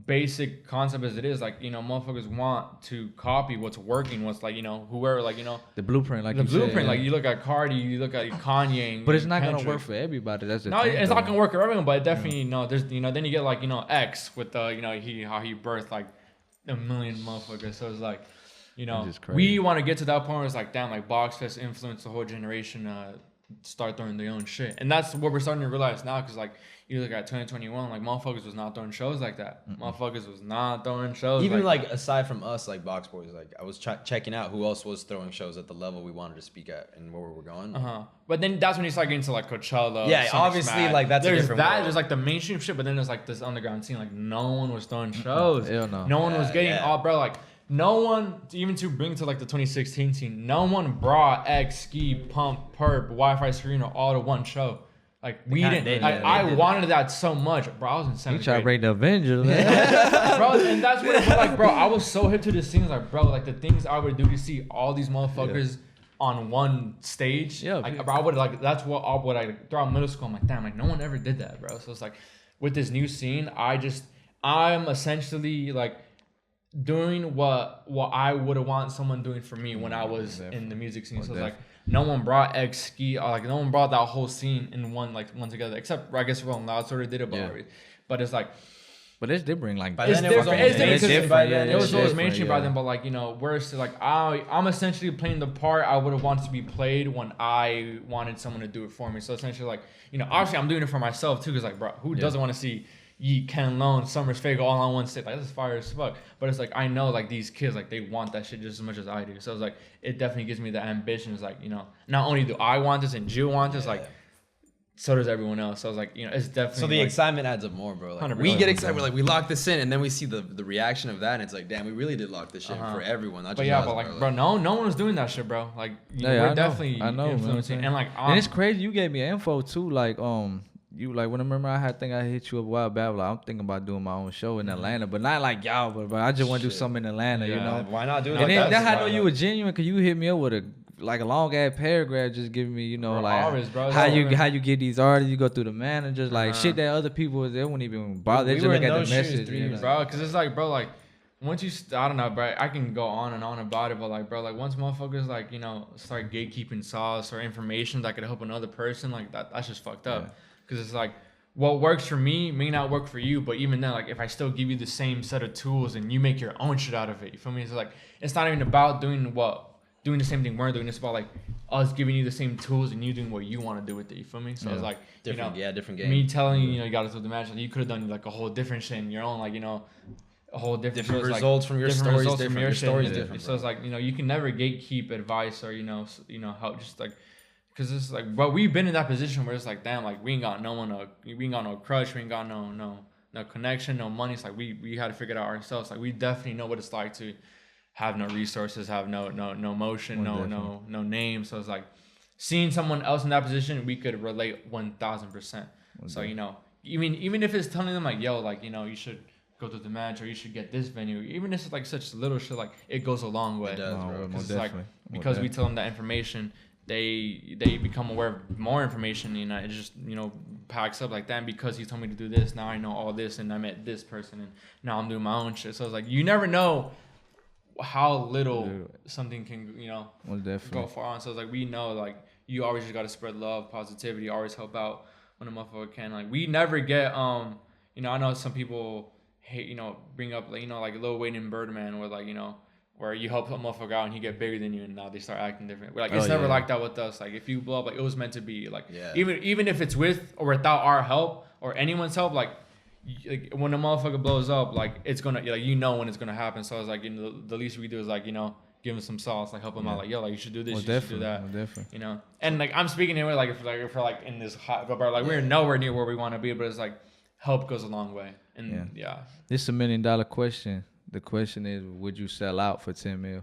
Basic concept as it is, like, you know, motherfuckers want to copy what's working, what's like, you know, whoever, like, you know, the blueprint, like the blueprint, like you look at Cardi, you look at Kanye, but it's not gonna work for everybody. That's the thing, it's not gonna work for everyone, but definitely, you know, there's, you know, then you get like, you know, X with the, you know, how he birthed like a million motherfuckers, so it's like, you know, we want to get to that point where it's like, damn, like BoxFest influenced the whole generation start throwing their own shit, and that's what we're starting to realize now, because like. You look at 2021, like motherfuckers was not throwing shows like that. Motherfuckers was not throwing shows. Even like aside from us, like Boxboys, like I was checking out who else was throwing shows at the level we wanted to speak at and where we were going. But then that's when you start getting to like Coachella. Yeah, obviously, Smack. like that's there's a different that. world. There's like the mainstream shit, but then there's like this underground scene. Like no one was throwing shows. Hell no. No one was getting all, bro. Like no one, even to bring to like the 2016 scene, no one brought X, Ski, Pump, Perp, Wi-Fi Screener all to one show. Like we didn't. Like I wanted that so much, bro. I was in 7th grade. You try to bring the Avengers, man. Bro, and that's what. Like, bro, I was so hip to the scenes, like, bro, like the things I would do to see all these motherfuckers on one stage. Yeah, like, bro, I would like that's what I would like throughout middle school. I'm like, damn, like no one ever did that, bro. So it's like with this new scene, I'm essentially like doing what I would have want someone doing for me when I was in the music scene. So it's like no one brought xxxtentacion, or like no one brought that whole scene in one together, except I guess Rolling Loud sort of did it, but it's like. But they bring like By it's then it was different. almost It's different. By then it was always mainstream by then, but like, you know, we're still like I'm essentially playing the part I would have wanted to be played when I wanted someone to do it for me. So essentially, like, you know, obviously I'm doing it for myself too, because like, bro, who doesn't want to see Yeat, Ken Lone, Summers, Sofaygo all on one stage? Like, this is fire as fuck. But it's like I know like these kids, like they want that shit just as much as I do. So it's like it definitely gives me the ambition. It's like, you know, not only do I want this and Gio want this, like. So does everyone else. So I was like, you know, it's definitely. So the like, excitement adds up more, bro. Like, 100%. we get excited. We're like, we lock this in, and then we see the reaction of that, and it's like, damn, we really did lock this shit for everyone. Not but just yeah, us, but like, bro, no one was doing that shit, bro. Like, we're definitely influencing, man. and like, and it's crazy. You gave me info too, like you like when I remember I hit you up a while back. Like, I'm thinking about doing my own show in Atlanta, but not like y'all, but I just want to do something in Atlanta, you know. Why not do it? And like then that's how I know Why you not? were genuine, because you hit me up with a long ass paragraph, just giving me, you know, Bro, like always, bro. how you get these artists, you go through the managers, like shit that other people they won't even bother. They We just were look in at the those shoes message, 3 you years know? bro, because it's like, bro, like once you, I don't know, bro. I can go on and on about it, but like, bro, like once motherfuckers like, you know, start gatekeeping sauce or information that could help another person, like that's just fucked up. Because it's like, what works for me may not work for you, but even then, like if I still give you the same set of tools and you make your own shit out of it, you feel me? It's like it's not even about doing the same thing we're doing. It's about like us giving you the same tools and you doing what you want to do with it. You feel me? So it's like Different, you know, different game. me telling you, you know, you got to do the match. Like, you could have done like a whole different shit in your own, like, you know, a whole different results from your stories. Results from Different. your Your shit. stories Yeah. different. So it's like, you know, you can never gatekeep advice or you know how just like. Cause it's like, but we've been in that position where it's like, damn, like we ain't got no crush, we ain't got no connection, no money. It's like we had to figure it out ourselves. Like we definitely know what it's like to have no resources, have no motion, no name. So it's like seeing someone else in that position, we could relate 1,000%. So you know, even if it's telling them like, yo, like, you know, you should go to the match or you should get this venue, even if it's like such little shit, like it goes a long way. It does, bro. It's like because we tell them that information. They become aware of more information, you know, it just, you know, packs up like that. Because he told me to do this, now I know all this, and I met this person, and now I'm doing my own shit. So it's like, you never know how little something can, you know, go far on. So it's like, we know, like, you always just got to spread love, positivity, always help out when a motherfucker can. Like, we never get, you know, I know some people hate, you know, bring up, like, you know, like Lil Wayne and Birdman, where, like, you know, where you help a motherfucker out and he get bigger than you, and now they start acting different. We're like, it's never like that with us. Like, if you blow up, like, it was meant to be. Like, even if it's with or without our help or anyone's help, like when a motherfucker blows up, like, it's gonna, like, you know when it's gonna happen. So it's like, you know, the least we do is like, you know, give him some sauce, like help him out, like, yo, like, you should do this, you should do that, you know. And like, I'm speaking here like if we're like in this hot, but like we're nowhere near where we want to be, but it's like help goes a long way. And this is $1 million question. The question is, would you sell out for 10 mil?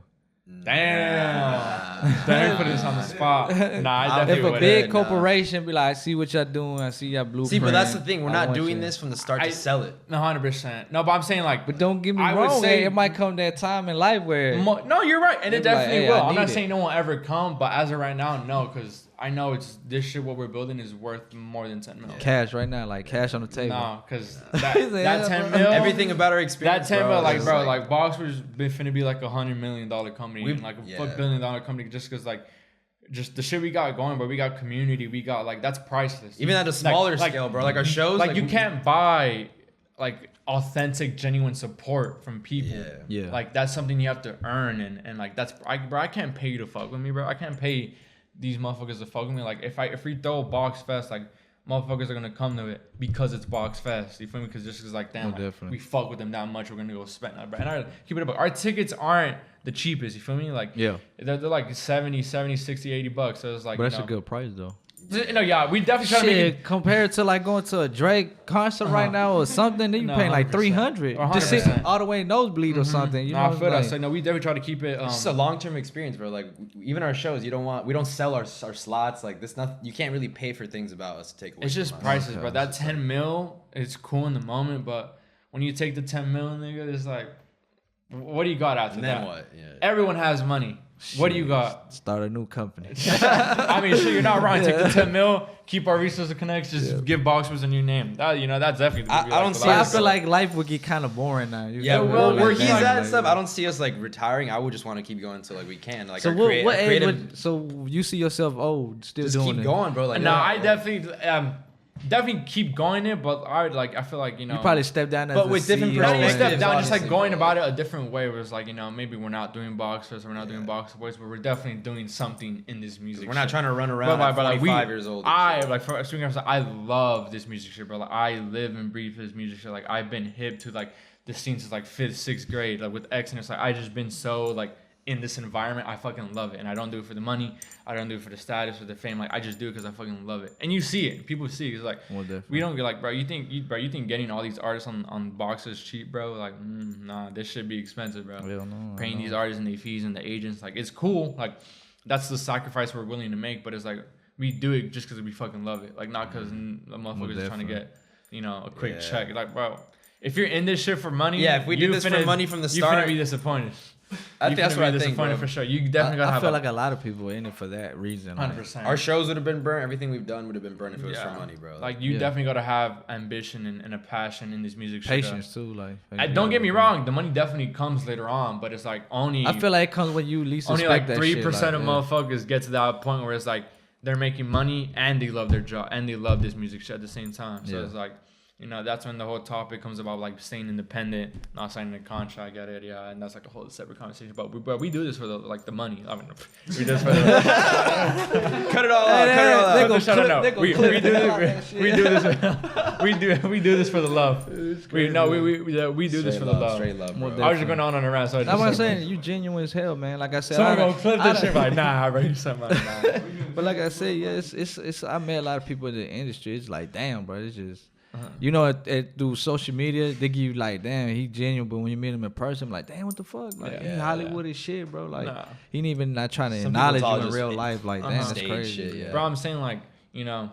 Damn. Don't put this on the spot. Nah, I definitely If a big corporation be like, I see what y'all doing, I see y'all blueprint. See, but that's the thing. We're not doing this from the start to sell it. 100%. No, but I'm saying like, but don't get me I wrong. would say it might come that time in life where no, you're right, and it definitely like, hey, will. I'm not it. saying no one ever come, but as of right now, no, because I know it's this shit. What we're building is worth more than 10 mil. cash right now, like cash on the table. No, because that 10 mil, everything about our experience. That 10 mil, like, bro, like Boxboys finna be like $100 million company, and like a $1 billion company, just because like. Just the shit we got going, bro. We got community. We got like that's priceless. Even at a smaller scale, bro. Like our shows, like you can't buy like authentic, genuine support from people. Yeah. Like that's something you have to earn, and like that's bro. I can't pay you to fuck with me, bro. I can't pay these motherfuckers to fuck with me. Like if we throw BoxFest, like motherfuckers are gonna come to it because it's BoxFest. You feel me? Because just cause like damn, like, we fuck with them that much, we're gonna go spend that, bro. And keep it up. Our tickets aren't the cheapest, you feel me? Like they're like 70, 60, 80 bucks. So it's like, but that's a good price though. No, yeah, we definitely try to make it compared to like going to a Drake concert right now or something. Then you paying like 300 just sit all the way nosebleed or something. You know, I feel that. So no, we definitely try to keep it. It's just a long-term experience, bro. Like even our shows, we don't sell our slots. Like this, you can't really pay for things about us to take away. It's just prices, bro. That 10 mil, it's cool in the moment, but when you take the 10 mil, nigga, it's like, what do you got after that? Then what? Yeah. Everyone has money. What do you got? Start a new company. I mean, shit, you're not wrong. Take the 10 mil, keep our resources connects, just give Boxboys a new name. That, you know, that's definitely. I don't see. I feel like life would get kind of boring now. Where he's at and stuff, I don't see us like retiring. I would just want to keep going until like we can. Like, so what age? So you see yourself still just doing keep going, bro. Like, no, I definitely keep going it, but I feel like, you know, you probably step down as but with different perspectives. Step down, just like going about it a different way. Where it's like, you know, maybe we're not doing Boxers, we're not doing Boxboys, but we're definitely doing something in this music. We're not trying to run around at 25 years old. I love this music shit, bro. Like, I live and breathe for this music shit. Like, I've been hip to like the scene since like 5th, 6th grade. Like with X, and it's like I just been so like in this environment. I fucking love it, and I don't do it for the money. I don't do it for the status or the fame. Like, I just do it because I fucking love it. And you see it. People see it. It's like, we don't get like, bro, you think getting all these artists on Box is cheap, bro? Like, nah, this should be expensive, bro. Paying these artists and their fees and the agents, like, it's cool. Like, that's the sacrifice we're willing to make. But it's like, we do it just because we fucking love it. Like, not because the motherfuckers is trying to get, you know, a quick check. Like, bro, if you're in this shit for money, if we do this for money from the start, you're gonna be disappointed. I think that's what I think, bro. For sure. You definitely gotta have. I feel like a lot of people are in it for that reason. 100%. Our shows would have been burnt. Everything we've done would have been burnt if it was for money, bro. Like, you definitely gotta have ambition and a passion in this music. Patience too, like. Don't get me wrong. The money definitely comes later on, but it's like only. I feel like it comes when you least only expect like 3% of motherfuckers get to that point where it's like they're making money and they love their job and they love this music shit at the same time. So it's like, you know, that's when the whole topic comes about like staying independent, not signing a contract, and that's like a whole separate conversation. But we do this for the money. I mean, we do this for the cut it all out. We do this for the love. We do this for the love. Straight love, bro. I was just going on a rant. So that's what I'm saying. You genuine as hell, man. Like I said, I'm gonna clip this shit. Like, nah, bro, you something like nah. But like I said, it's. I met a lot of people in the industry. It's like, damn, bro, it's just. You know, through social media, they give you like, damn, he genuine, but when you meet him in person, I'm like, damn, what the fuck? Like, he Hollywood as shit, bro. Like, he ain't even not trying to acknowledge you in real life. Like, damn, that's crazy. Shit, bro, I'm saying, like, you know,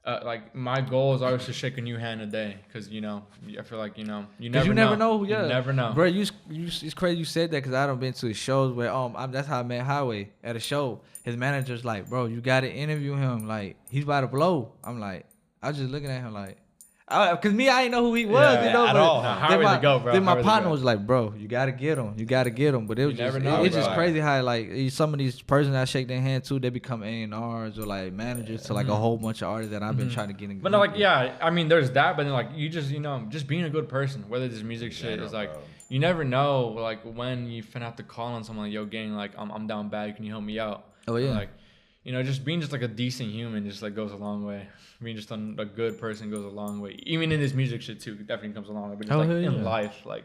like, my goal is always to shake a new hand a day, because, you know, I feel like, you know, you never know. You never know. Bro, it's crazy you said that, because I done been to shows where, that's how I met Highway at a show. His manager's like, bro, you got to interview him. Like, he's about to blow. I'm like, I was just looking at him like, because I didn't know who he was, you know. At all. Then my partner was like, bro, you got to get him. But it was just crazy how, like, some of these persons I shake their hand to, they become A&Rs or, like, managers to, like, a whole bunch of artists that I've been trying to get in. But, no, like, I mean, there's that, but then, like, you just, you know, just being a good person, whether this music shit is, like, you never know, like, when you finna have to call on someone like, yo, gang, like, I'm down bad, can you help me out? Oh, yeah. Like, you know, just being just like a decent human just like goes a long way. Being just a good person goes a long way. Even in this music shit too, it definitely comes a long way. But just in life, like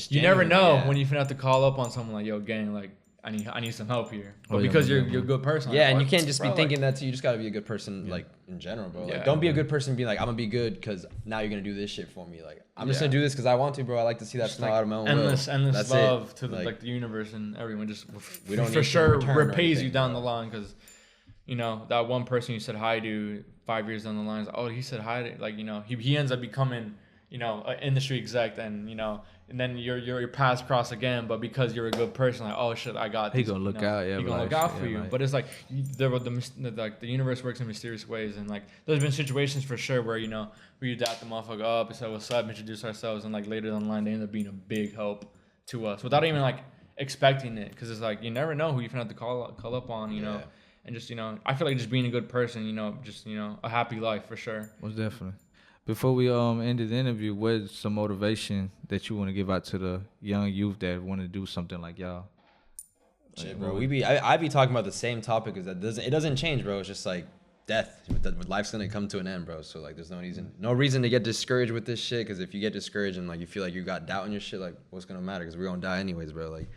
you never know when you finna have to call up on someone like, yo, gang, like I need some help here. But because you're a good person. Yeah, and you can't just be thinking that too. You just gotta be a good person, like in general, bro. Like, don't be a good person and be like, I'm gonna be good because now you're gonna do this shit for me. Like, I'm just gonna do this because I want to, bro. I like to see that smile out of my own endless love to the universe and everyone. Just we don't for sure repays you down the line because. You know, that one person you said hi to 5 years down the line is like, oh, he said hi to, like, you know, he ends up becoming, you know, an industry exec and, you know, and then your paths cross again, but because you're a good person, like, oh shit, I got this. He gonna look out, he gonna look out for you. Like, but it's like the universe works in mysterious ways, and like there's been situations for sure where, you know, we dap the motherfucker up and say what's up, introduce ourselves, and like later down the line they end up being a big help to us without even like expecting it, because it's like you never know who you're gonna have to call up on, you know. And just, you know, I feel like just being a good person, you know, just, you know, a happy life for sure. Most definitely. Before we ended the interview, what's some motivation that you want to give out to the young youth that want to do something like y'all? Shit, bro. I be talking about the same topic, because it doesn't change, bro. It's just like death. Life's gonna come to an end, bro. So like, there's no reason to get discouraged with this shit. Because if you get discouraged and like you feel like you got doubt in your shit, like what's gonna matter? Because we're gonna die anyways, bro. Like.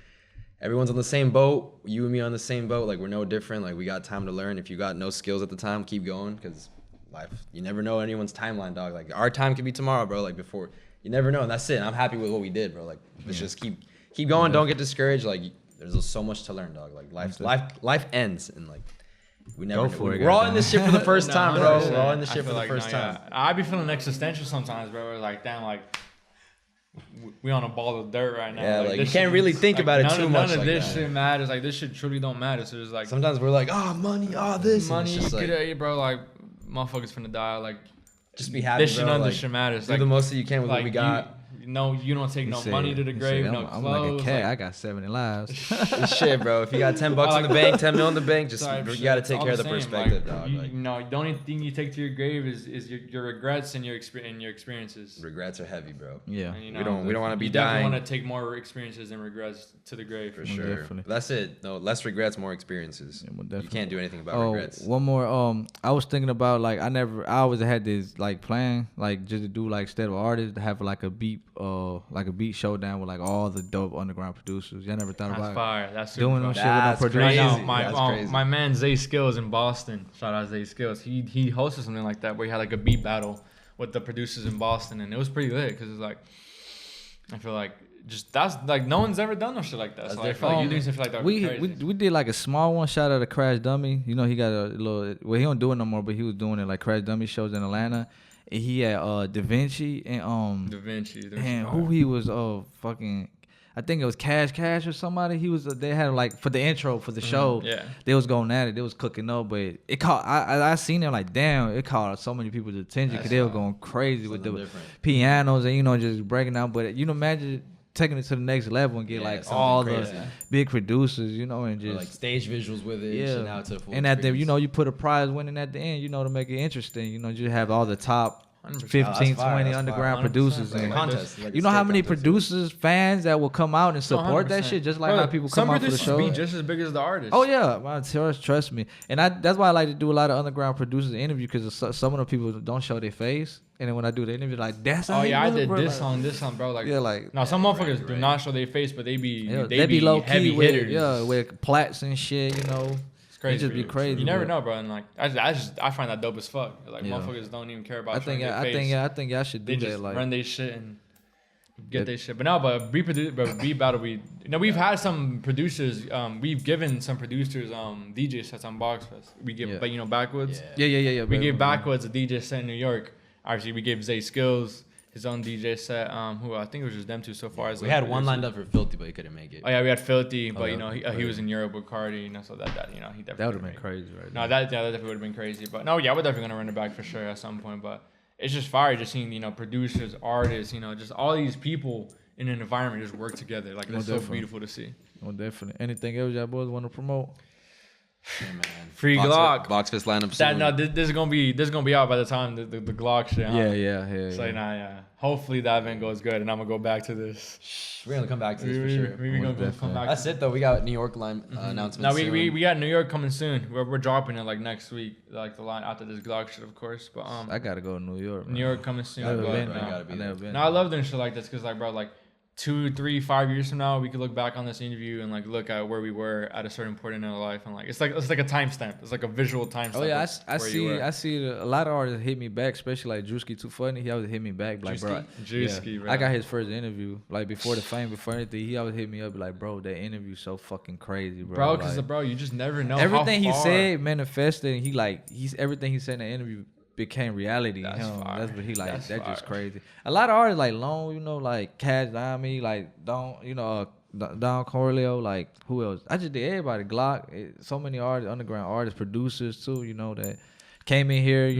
Everyone's on the same boat. You and me on the same boat. Like, we're no different. Like, we got time to learn. If you got no skills at the time, keep going, because life, you never know anyone's timeline, dog. Like, our time could be tomorrow, bro. Like, before, you never know. And that's it. And I'm happy with what we did, bro. Like, let's just keep going. Don't get discouraged. Like, there's so much to learn, dog. Like, life ends, and like, we never. We're all in this shit for the first time, bro. We're all in this shit for the first time. I be feeling existential sometimes, bro. Like, damn, like. we on a ball of dirt right now. Yeah, like you this can't shit- really think about it too much. None of like this that. shit matters. Like this shit truly don't matter. So it's like Sometimes we're like, oh, money, oh, this. money. And it's just like, Bro, like motherfuckers finna die. Like just be happy, this shit, bro. none of Like, this shit matters. do Like the most that you can with what like we got. you don't take no money to the grave. No I'm clothes. like a cat. like- I got 70 lives. Shit, bro. If you got $10 in like- the bank, 10 mil in the bank, just type you shit. got to It's take all care of the same. perspective, Like, dog. you, Like, you know, the only thing you take to your grave is your regrets and your experiences. regrets are heavy, bro. Yeah. And, you We don't want to be you dying. definitely want to take more experiences and regrets to the grave. For sure. Definitely. That's it. No, less regrets, more experiences. Yeah, well, You definitely. can't do anything about Oh, regrets. one more. I was thinking about like I always had this like plan like just to do like instead of artists to have like a beat showdown with like all the dope underground producers. Y'all never thought That's about fire. That's super doing them fire. shit with no That's producers? Right now, crazy. That's crazy. my man Zay Skills in Boston. Shout out Zay Skills. He hosted something like that where he had like a beat battle with the producers in Boston, and it was pretty lit because it's like I feel like just that's like no one's ever done no shit like that. That's So I feel like you doing something like that would be We crazy. did like a small one. Shout out to Crash Dummy. You know he got a little. Well, he don't do it no more, but he was doing it like Crash Dummy shows in Atlanta. And he had Davinci and Da Vinci. and who he was fucking. I think it was Cash or somebody. He was. They had like for the intro for the show. Yeah. They was going at it. They was cooking up, but it caught. I seen it like damn. It caught so many people's attention because they were going crazy with the Something different. pianos and just breaking out. But imagine taking it to the next level and get Yeah, like something all crazy. the big producers, and Or just like stage visuals with it. yeah. And now it's a full And at the experience. you put a prize winning at the end, to make it interesting. Just have all the top 100%. 15, Oh, that's fire, 20 that's underground fire. 100%. producers. Like a And contest. Like a you know how state many contest. producers, fans that will come out and support that 100%. shit, just like Bro, how people some come out for the producers show. be just as big as the artists. Oh yeah, man, trust me, and that's why I like to do a lot of underground producers interview because some of the people don't show their face, and then when I do the interview, like that's how Oh you yeah, I look, did bro. this Like, song, bro. Like yeah, like now some motherfuckers do right. not show their face, but they be they be low heavy key with hitters. with plats and shit. It's crazy. It just be bro. crazy. You never bro. know, bro. And like I find that dope as fuck. Like Yeah. motherfuckers don't even care about I think showing their face. I think y'all should They do just that. Like run their shit and get That- their shit. But no, but beat battle, we've had some producers. We've given some producers DJ sets on BoxFest. We give, Yeah. but Backwoods. yeah. We but- gave Backwoods a DJ set in New York. Actually, we gave Zay Skills his own DJ set. Who I think it was just them two so far. As We like had one producers. lined up for Filthy, but he couldn't make it. Oh yeah, we had Filthy, but yeah. he was in Europe with Cardi, so that he definitely That would have been made it. crazy, right? No, that definitely would have been crazy. But no, yeah, we're definitely gonna run it back for sure at some point. But it's just fire just seeing producers, artists, just all these people in an environment just work together. Like it's so definitely. beautiful to see. Oh, definitely. Anything else y'all boys want to promote? Yeah, man. Free Glock. BoxFest lineup That soon. no, this is gonna be out by the time the Glock shit. Huh? Yeah. So yeah. Hopefully that event goes good, and I'm gonna go back to this. We're gonna come back to this for sure. We're gonna Most come back. That's it though. We got New York line announcements. Now soon. we got New York coming soon. We're dropping it like next week, like the line after this Glock shit, of course. But I gotta go to New York. New York coming soon. Gotta Never be been. there, bro. Gotta be I there. never been. No, I love doing shit like this because, like, bro, like 2, 3, 5 years from now, we could look back on this interview and like look at where we were at a certain point in our life, and like it's like a timestamp. It's like a visual timestamp. Oh yeah, of where you were. I see a lot of artists hit me back, especially like Drewski Too Funny. He always hit me back, like bro. Drewski, bro. I got his first interview, like before the fame, before anything. He always hit me up, like bro, that interview so fucking crazy, bro. Bro, because like, bro, you just never know. everything how he far. said manifested, and he's everything he said in the interview became reality. That's fire. That's what he like. That's That's just fire. crazy. A lot of artists like Lone, like Cash Diamond, like Don Corleo, like who else? I just did everybody. Glock, so many artists, underground artists, producers too. That came in here.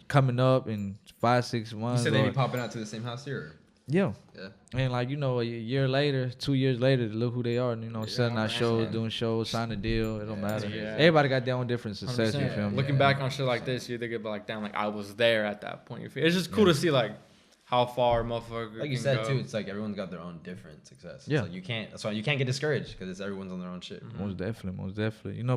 Coming up in 5, 6 You months. said they be popping out to the same house here. Yeah. Yeah. And like a year later, 2 years later, look who they are. Selling out shows, doing shows, sign a deal. It don't matter. Yeah. Everybody got their own different success. You 100%. feel me? Looking back on shit like this, you think about like, damn, like I was there at that point. It's just cool to see like how far motherfucker. Like you can said go. too, it's like everyone's got their own different success. Yeah. So that's why you can't get discouraged because it's everyone's on their own shit. Most definitely. Appreciate